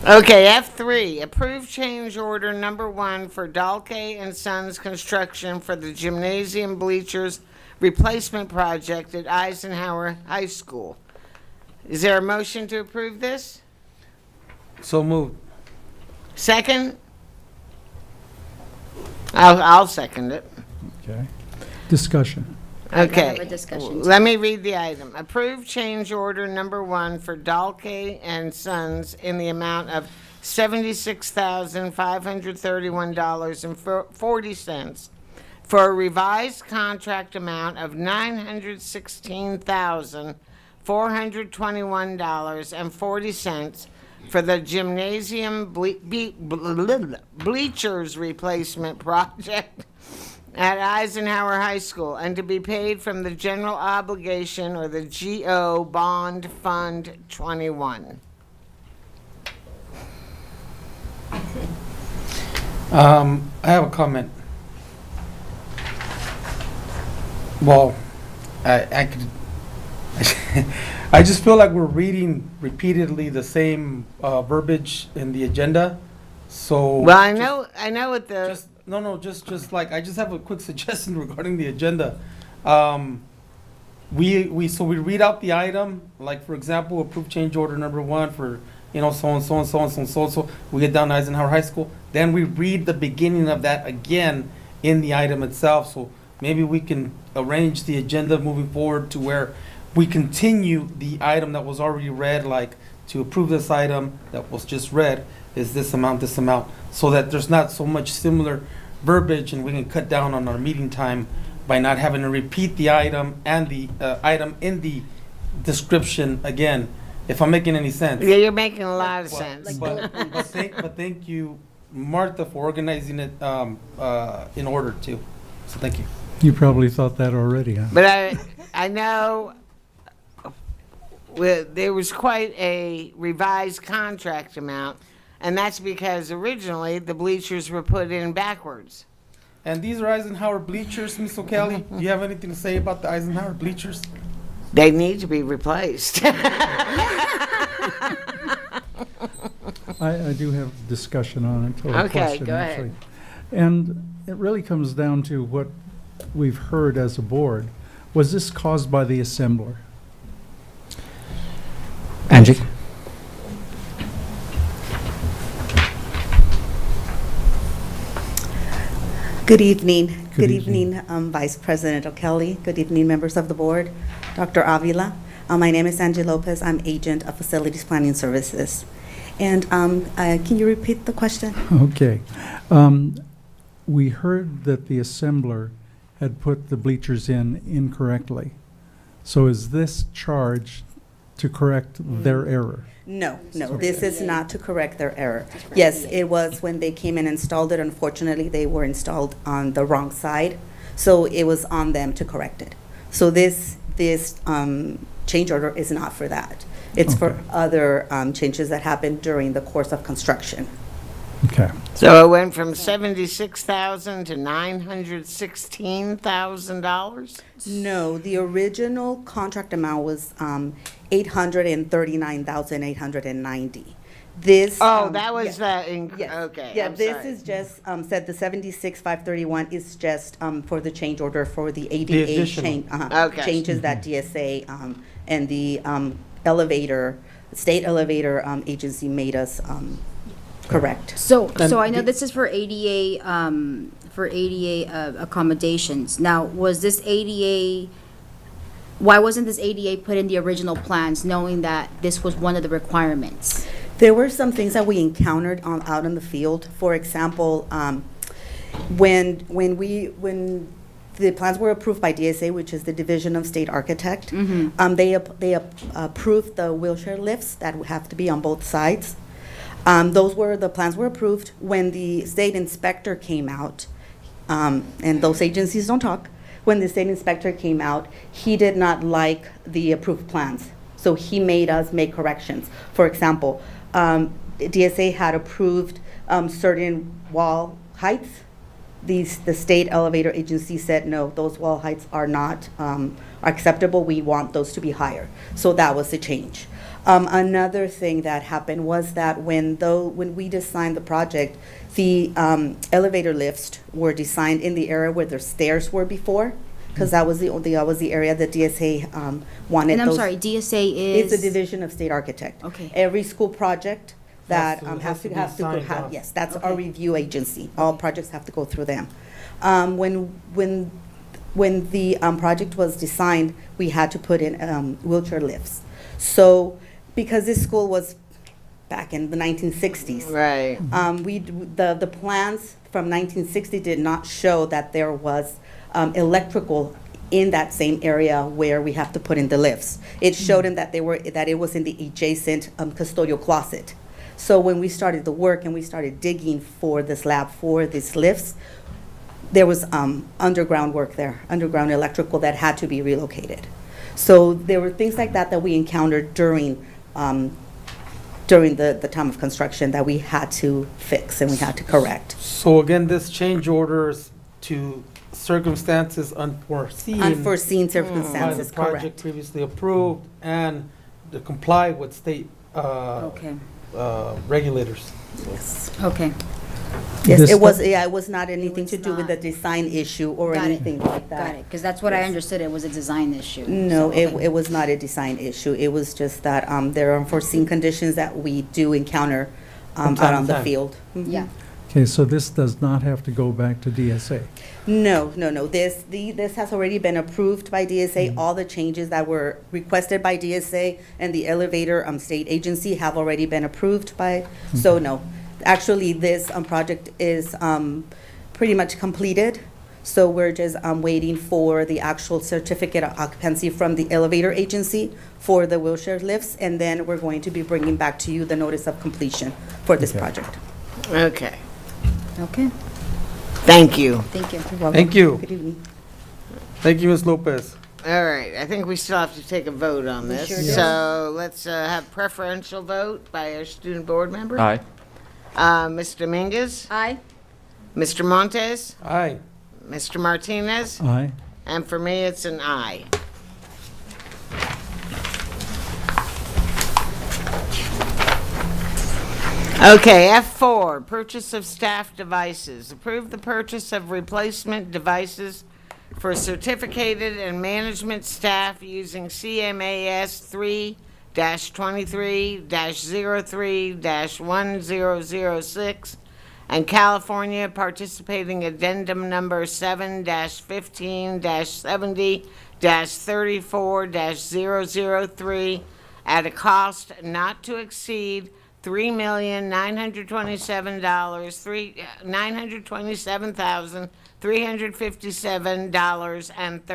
Okay, F3, approve change order number 1 for Dalke and Sons Construction for the gymnasium bleachers replacement project at Eisenhower High School. Is there a motion to approve this? So moved. Second? I'll second it. Okay. Discussion. Okay. have a discussion. Let me read the item. Approve change order number 1 for Dalke and Sons in the amount of $76,531.40 for a revised contract amount of $916,421.40 for the gymnasium bleachers replacement project at Eisenhower High School, and to be paid from the general obligation or the GO Bond Fund 21. I have a comment. Well, I could. I just feel like we're reading repeatedly the same verbiage in the agenda. So. Well, I know what the. Just like, I just have a quick suggestion regarding the agenda. We read out the item, like, for example, approve change order number 1 for, so and so and so and so and so and so. We get down to Eisenhower High School, then we read the beginning of that again in the item itself. So maybe we can arrange the agenda moving forward to where we continue the item that was already read, like, to approve this item that was just read is this amount, so that there's not so much similar verbiage, and we can cut down on our meeting time by not having to repeat the item and the item in the description again, if I'm making any sense. Yeah, you're making a lot of sense. But thank you, Martha, for organizing it in order too. So thank you. You probably thought that already, huh? But I know there was quite a revised contract amount, and that's because originally the bleachers were put in backwards. And these are Eisenhower bleachers, Ms. O'Kelly. Do you have anything to say about the Eisenhower bleachers? They need to be replaced. I do have discussion on it. or a Okay, question, go ahead. actually. And it really comes down to what we've heard as a board. Was this caused by the assembler? Angie? Good evening. Good evening. Vice President O'Kelly. Good evening, members of the board. Dr. Avila. My name is Angie Lopez. I'm agent of Facilities Planning Services. And can you repeat the question? Okay. We heard that the assembler had put the bleachers in incorrectly. So is this charge to correct their error? No, this is not to correct their error. Yes, it was when they came and installed it. Unfortunately, they were installed on the wrong side, so it was on them to correct it. So this change order is not for that. It's for other changes that happened during the course of construction. Okay. So it went from $76,000 to $916,000? No, the original contract amount was $839,890. This. That was yes. okay. Yeah, I'm this sorry. is just said the 76,531 is just for the change order for the ADA changes that DSA and the state elevator agency made us correct. So I know this is for ADA accommodations. Now, was this ADA why wasn't this ADA put in the original plans, knowing that this was one of the requirements? There were some things that we encountered out in the field. For example, when the plans were approved by DSA, which is the Division of State Architect, they approved the wheelchair lifts that would have to be on both sides. The plans were approved when the state inspector came out, and those agencies don't talk. When the state inspector came out, he did not like the approved plans, so he made us make corrections. For example, DSA had approved certain wall heights. The state elevator agency said, no, those wall heights are not acceptable. We want those to be higher. So that was the change. Another thing that happened was that when we designed the project, the elevator lifts were designed in the area where the stairs were before, because that was the area that DSA wanted. And I'm sorry, DSA is? It's the Division of State Architect. Okay. Every school project that has to signed have, off. yes, that's our Okay. review agency. All projects have to go through them. When the project was designed, we had to put in wheelchair lifts. So, because this school was back in the 1960s. Right. The plans from 1960 did not show that there was electrical in that same area where we have to put in the lifts. It showed them that it was in the adjacent custodial closet. So when we started the work and we started digging for this lab for these lifts, there was underground work there, underground electrical that had to be relocated. So there were things like that that we encountered during the time of construction that we had to fix and we had to correct. So again, this change orders to circumstances unforeseen. Unforeseen By circumstances, the project correct. previously approved and to comply with state Okay. regulators. Yes. Okay. Yes, This- it was not anything was to do with not. the design issue or Got it. anything like Got that. it, because that's what I understood, it was a design issue. No, So, okay. it was not a design issue. It was just that there are unforeseen conditions that we do encounter From out time on to the time. field. Mhm. Yeah. Okay, so this does not have to go back to DSA. No. This has already been approved by DSA. All the changes that were requested by DSA and the elevator state agency have already been approved by, so no. Actually, this project is pretty much completed. So we're just waiting for the actual certificate of occupancy from the elevator agency for the wheelchair lifts. And then we're going to be bringing back to you the notice of completion for this Okay. project. Okay. Okay, Thank you. thank you. Thank you. Good evening. Thank you, Ms. Lopez. All right, I think we still have to take a vote on We this. sure do. So let's have preferential vote by our student board member. Aye. Ms. Dominguez, Aye. Mr. Montes, Aye. Mr. Martinez, Aye. and for me, it's an aye. Okay, F4, purchase of staff devices. Approve the purchase of replacement devices for certificated and management staff using CMAS 3-23-03-1006 and California participating addendum number 7-15-70-34-003 at a cost not to exceed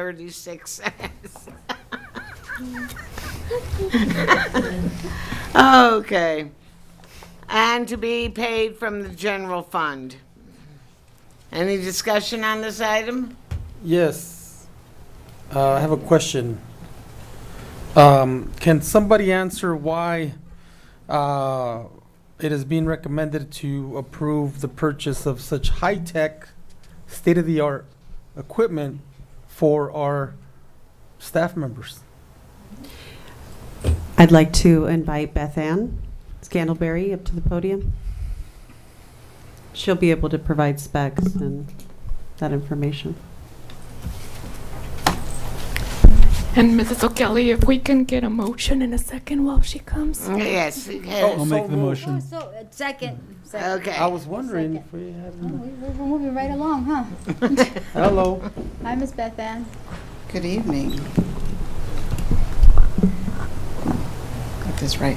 $3,927,357.36. Okay. And to be paid from the general fund. Any discussion on this item? Yes. I have a question. Can somebody answer why it is being recommended to approve the purchase of such high-tech, state-of-the-art equipment for our staff members? I'd like to invite Beth Ann Scandalberry up to the podium. She'll be able to provide specs and that information. And Mrs. O'Kelly, if we can get a motion in a second while she comes. Yes. I'll make the motion. So, second. Okay. I was wondering if we had. We're moving right along, huh? Hello. Hi, Miss Beth Ann. Good evening. this right.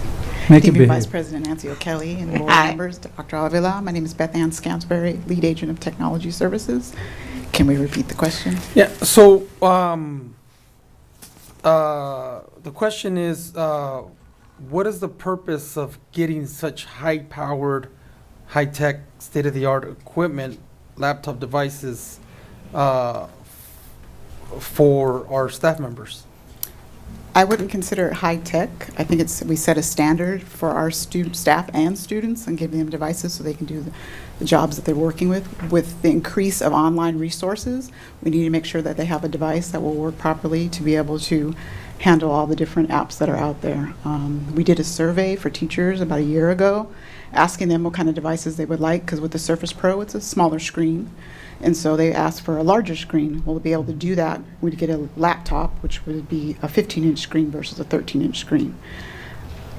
Make Good it evening, Vice behave. President Nancy O'Kelly and board Hi. members, Dr. Avila. My name is Beth Ann Scansberry, Lead Agent of Technology Services. Can we repeat the question? Yeah, so, the question is, what is the purpose of getting such high-powered, high-tech, state-of-the-art equipment, laptop devices, for our staff members? I wouldn't consider it high-tech. I think we set a standard for our staff and students and give them devices so they can do the jobs that they're working with. With the increase of online resources, we need to make sure that they have a device that will work properly to be able to handle all the different apps that are out there. We did a survey for teachers about a year ago, asking them what kind of devices they would like, because with the Surface Pro, it's a smaller screen. And so they asked for a larger screen. We'll be able to do that. We'd get a laptop, which would be a 15-inch screen versus a 13-inch screen.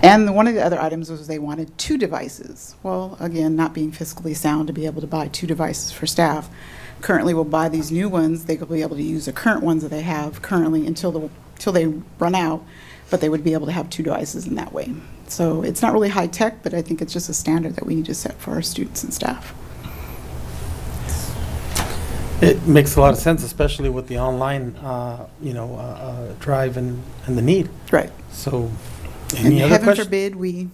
And one of the other items was they wanted 2 devices. Well, again, not being fiscally sound to be able to buy 2 devices for staff. Currently, we'll buy these new ones. They will be able to use the current ones that they have currently until they run out, but they would be able to have 2 devices in that way. So it's not really high tech, but I think it's just a standard that we need to set for our students and staff. It makes a lot of sense, especially with the online, drive and the need. Right. So, And any other heaven questions? forbid we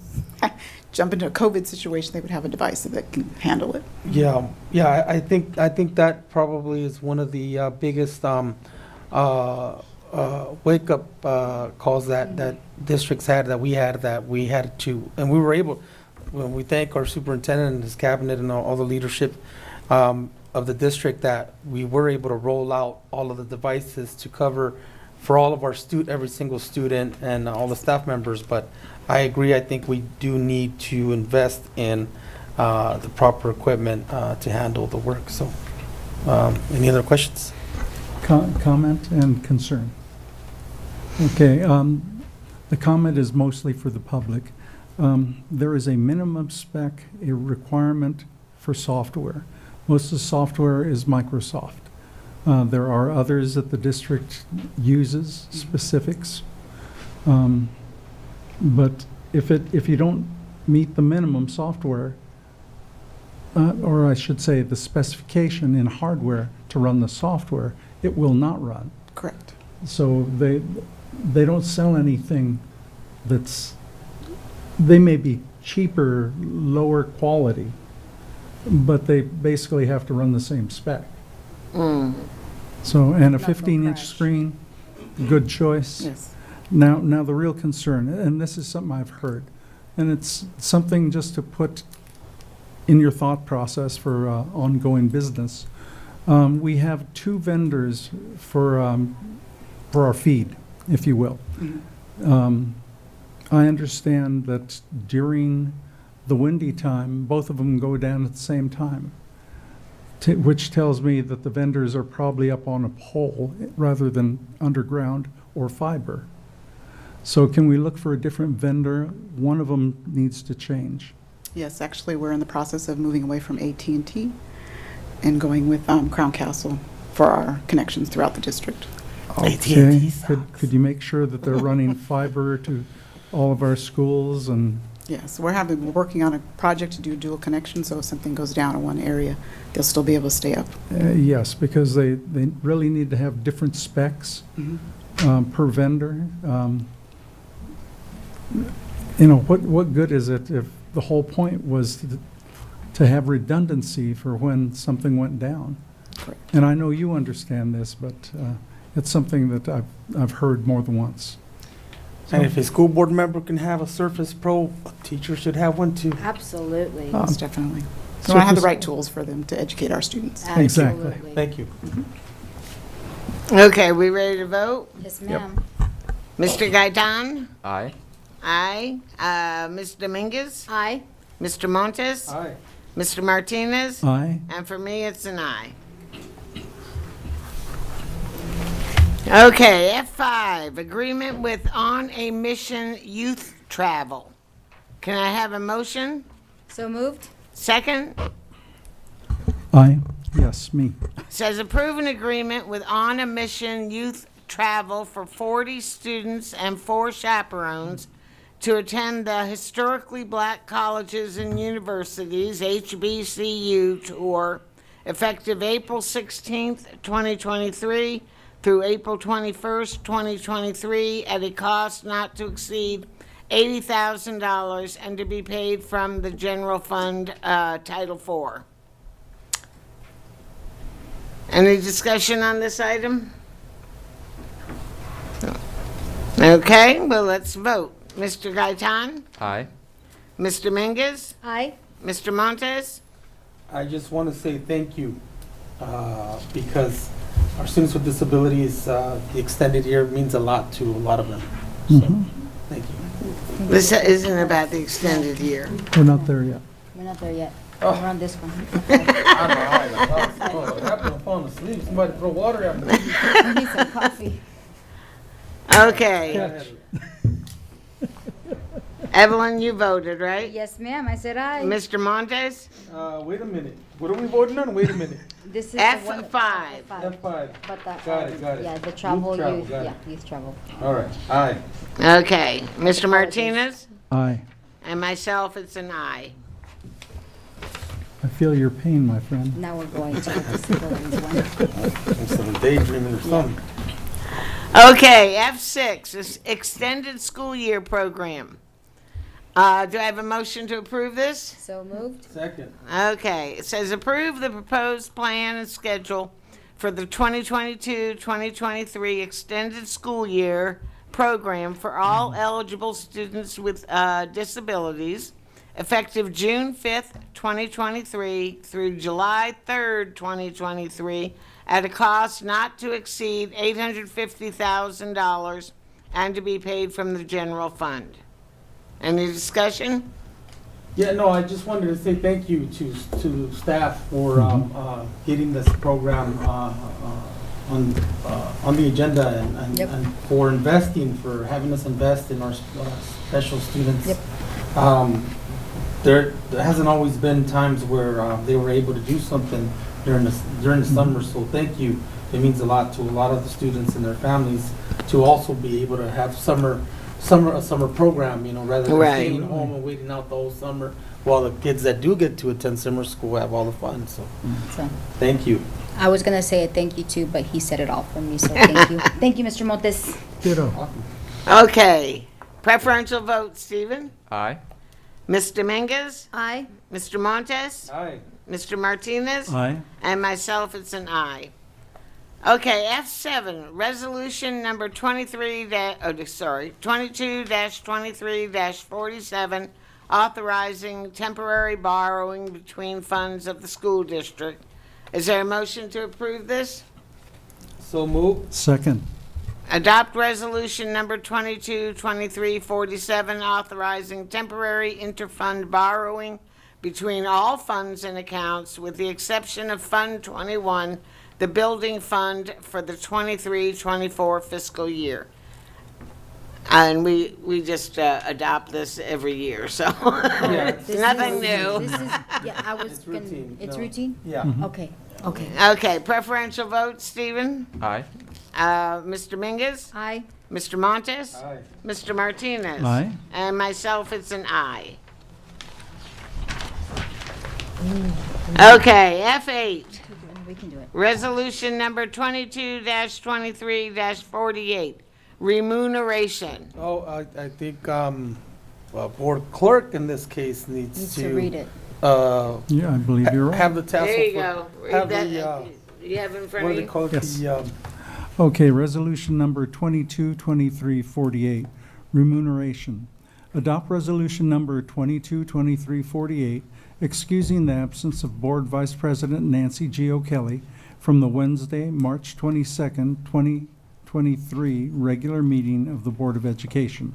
jump into a COVID situation, they would have a device that can handle it. Yeah, I think that probably is one of the biggest wake-up calls that districts had, that we had to, and we were able, when we thank our superintendent and his cabinet and all the leadership of the district, that we were able to roll out all of the devices to cover for all of our every single student and all the staff members. But I agree, I think we do need to invest in the proper equipment to handle the work. So, any other questions? Comment and concern. Okay, the comment is mostly for the public. There is a minimum spec, a requirement for software. Most of the software is Microsoft. There are others that the district uses, specifics. But if you don't meet the minimum software, or I should say the specification in hardware to run the software, it will not run. Correct. So they don't sell anything they may be cheaper, lower quality, but they basically have to run the same spec. So, and a 15-inch screen, good choice. Yes. Now the real concern, and this is something I've heard, and it's something just to put in your thought process for ongoing business. We have 2 vendors for our feed, if you will. I understand that during the windy time, both of them go down at the same time, which tells me that the vendors are probably up on a pole rather than underground or fiber. So can we look for a different vendor? One of them needs to change. Yes, actually, we're in the process of moving away from AT&T and going with Crown Castle for our connections throughout the district. Okay, could you make sure that they're running fiber to all of our schools? And Yes, we're working on a project to do dual connection, so if something goes down in one area, they'll still be able to stay up. yes, because they really need to have different specs per vendor. What good is it if the whole point was to have redundancy for when something went down? Correct. And I know you understand this, but it's something that I've heard more than once. And if a school board member can have a Surface Pro, a teacher should have one too. Absolutely. Yes, definitely. So I have the right tools for them to educate our students. Exactly. Absolutely. Thank you. Okay, we ready to vote? Yes, ma'am. Mr. Gaitan? Aye. Aye. Ms. Dominguez? Aye. Mr. Montes? Aye. Mr. Martinez? Aye. And for me, it's an aye. Okay, F5, agreement with On a Mission Youth Travel. Can I have a motion? So moved? Second? Aye. Yes, me. Says approve an agreement with On a Mission Youth Travel for 40 students and 4 chaperones to attend the Historically Black Colleges and Universities, HBCU tour, effective April 16th, 2023 through April 21st, 2023, at a cost not to exceed $80,000 and to be paid from the general fund, Title IV. Any discussion on this item? Okay, well, let's vote. Mr. Gaitan? Aye. Mr. Mingus? Aye. Mr. Montes? I just want to say thank you, because our students with disabilities, the extended year means a lot to a lot of them. So, thank you. This isn't about the extended year. We're not there yet. We're not there yet. Oh. We're on this one. I'm falling asleep. Somebody throw water at me. We need some coffee. Okay. Evelyn, you voted, right? Yes, ma'am, I said aye. Mr. Montes? Wait a minute. What are we voting on? Wait a minute. This is F5. the one. F5. But the, Got it, got it. Yeah, the travel, Youth travel, youth, got it. yeah, youth travel. All right. Aye. Okay. Mr. Martinez? Aye. And myself, it's an aye. I feel your pain, my friend. Now we're going to the disabilities one. Instead of daydreaming or something. Okay, F6, is extended school year program. Do I have a motion to approve this? So moved. Second. Okay, it says approve the proposed plan and schedule for the 2022-2023 extended school year program for all eligible students with disabilities, effective June 5th, 2023 through July 3rd, 2023, at a cost not to exceed $850,000 and to be paid from the general fund. Any discussion? Yeah, no, I just wanted to say thank you to staff for getting this program on the agenda and for investing, for having us invest in our special students. Yep. There hasn't always been times where they were able to do something during the summer, so thank you. It means a lot to a lot of the students and their families to also be able to have a summer program, you know, rather than staying home and waiting out the whole summer while the kids that do get to attend summer school have all the fun. So, thank you. I was gonna say a thank you too, but he said it all for me, so thank you. Thank you, Mr. Montes. Ditto. Okay, preferential vote, Stephen? Aye. Ms. Dominguez? Aye. Mr. Montes? Aye. Mr. Martinez? Aye. And myself, it's an aye. Okay, F7, resolution number 22-23-47, authorizing temporary borrowing between funds of the school district. Is there a motion to approve this? So moved. Second. Adopt resolution number 22-23-47, authorizing temporary interfund borrowing between all funds and accounts with the exception of Fund 21, the building fund for the 23-24 fiscal year. And we just adopt this every year, so it's nothing new. This is, yeah, I was It's routine. It's No. routine? Yeah. Okay, okay. Okay, preferential vote, Stephen? Aye. Mr. Mingus? Aye. Mr. Montes? Aye. Mr. Martinez? Aye. And myself, it's an aye. Okay, F8. We can do it. Resolution number 22-23-48, remuneration. Oh, I think board clerk in this case needs to read it. Yeah, I believe you're right. Have the tassel. There you for- go. have Read the, that. You have in front what of do they you? call it? Yes. The, Okay, resolution number 222348, remuneration. Adopt resolution number 222348, excusing the absence of Board Vice President Nancy G. O'Kelly from the Wednesday, March 22nd, 2023 regular meeting of the Board of Education.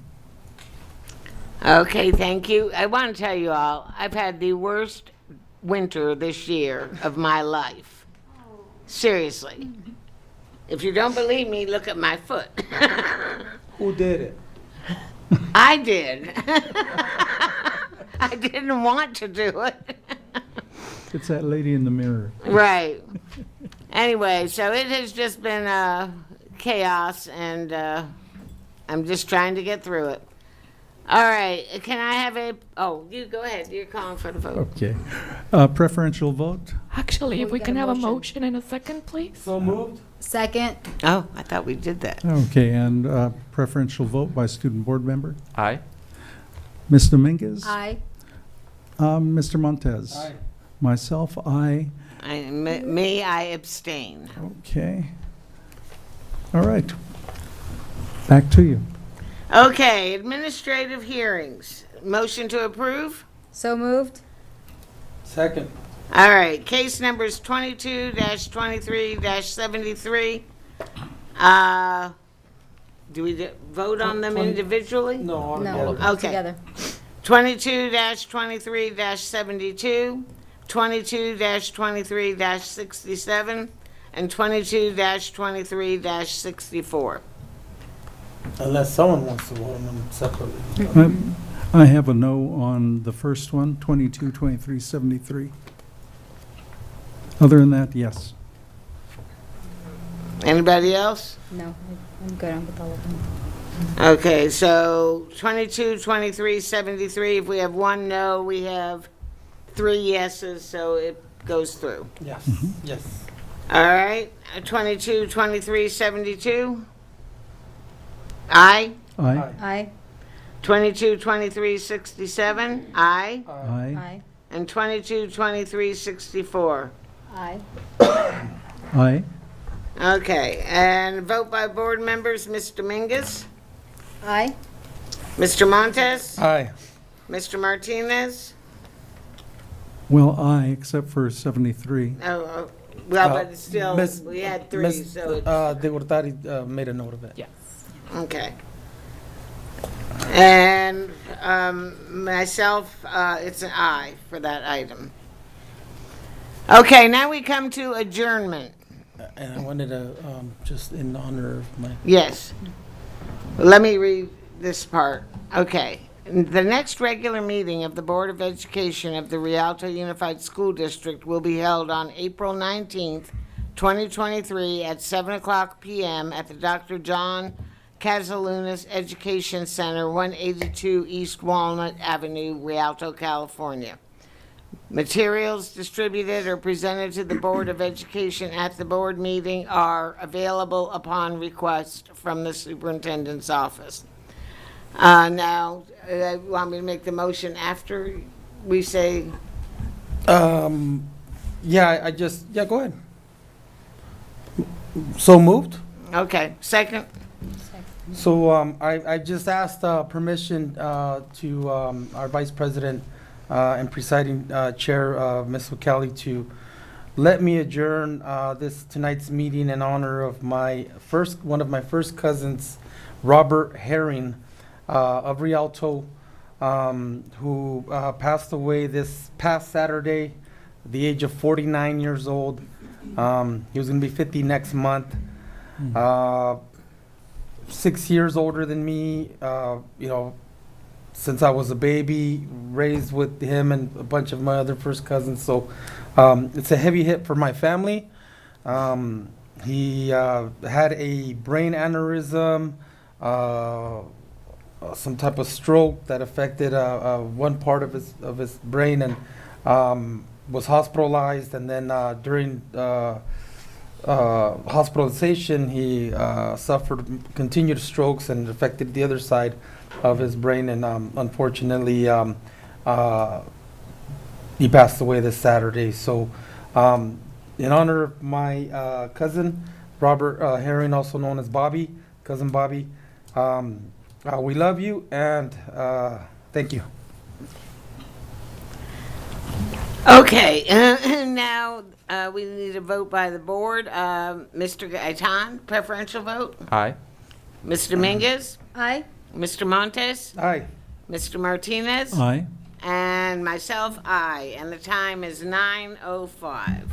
Okay, thank you. I want to tell you all, I've had the worst winter this year of my life. Seriously. If you don't believe me, look at my foot. who did it? I did. I didn't want to do it. It's that lady in the mirror. Right. Anyway, so it has just been chaos, and I'm just trying to get through it. All right, can I have you go ahead, you're calling for the vote. Okay. Preferential vote? Actually, if we can have a motion in a second, please. So moved. Second. Oh, I thought we did that. Okay, and preferential vote by student board member? Aye. Ms. Dominguez? Aye. Mr. Montez? Aye. Myself, aye. I abstain. Okay. All right. Back to you. Okay, administrative hearings. Motion to approve? So moved. Second. All right, case numbers 22-23-73. Do we vote on them individually? No, all No, together. Okay. together. 22-23-72, 22-23-67, and 22-23-64. Unless someone wants to vote on them separately. I have a no on the first one, 22, 23, 73. Other than that, yes. Anybody else? No, I'm good on with all of them. Okay, so 22, 23, 73. If we have one no, we have 3 yeses, so it goes through. Yes, yes. All right, 22, 23, 72. Aye. Aye. Aye. 22, 23, 67. Aye. Aye. Aye. And 22, 23, 64. Aye. Aye. Okay, and vote by board members, Ms. Dominguez, Aye. Mr. Montes, Aye. Mr. Martinez. Well, aye, except for 73. Oh, well, but still, we had 3, so it's, De Gortari made a note of it. Yes. okay. And myself, it's an aye for that item. Okay, now we come to adjournment. And I wanted to, just in honor of my. Yes. Let me read this part. Okay. The next regular meeting of the Board of Education of the Rialto Unified School District will be held on April 19th, 2023 at 7:00 p.m. at the Dr. John Casalunas Education Center, 182 East Walnut Avenue, Rialto, California. Materials distributed or presented to the Board of Education at the board meeting are available upon request from the superintendent's office. Now, want me to make the motion after we say? Yeah, go ahead. So moved? Okay, second? So I just asked permission to our Vice President and presiding chair, Ms. O'Kelly, to let me adjourn tonight's meeting in honor of one of my first cousins, Robert Herring of Rialto, who passed away this past Saturday at the age of 49 years old. He was going to be 50 next month. 6 years older than me, since I was a baby, raised with him and a bunch of my other first cousins. So it's a heavy hit for my family. He had a brain aneurysm, some type of stroke that affected one part of his brain, and was hospitalized. And then during hospitalization, he suffered continued strokes and affected the other side of his brain, and unfortunately he passed away this Saturday. So in honor of my cousin Robert Herring, also known as Bobby, cousin Bobby, we love you, and thank you. Okay, now we need a vote by the board. Mr. Gaitan, preferential vote? Aye. Ms. Dominguez? Aye. Mr. Montes? Aye. Mr. Martinez? Aye. And myself, aye. And the time is 9:05.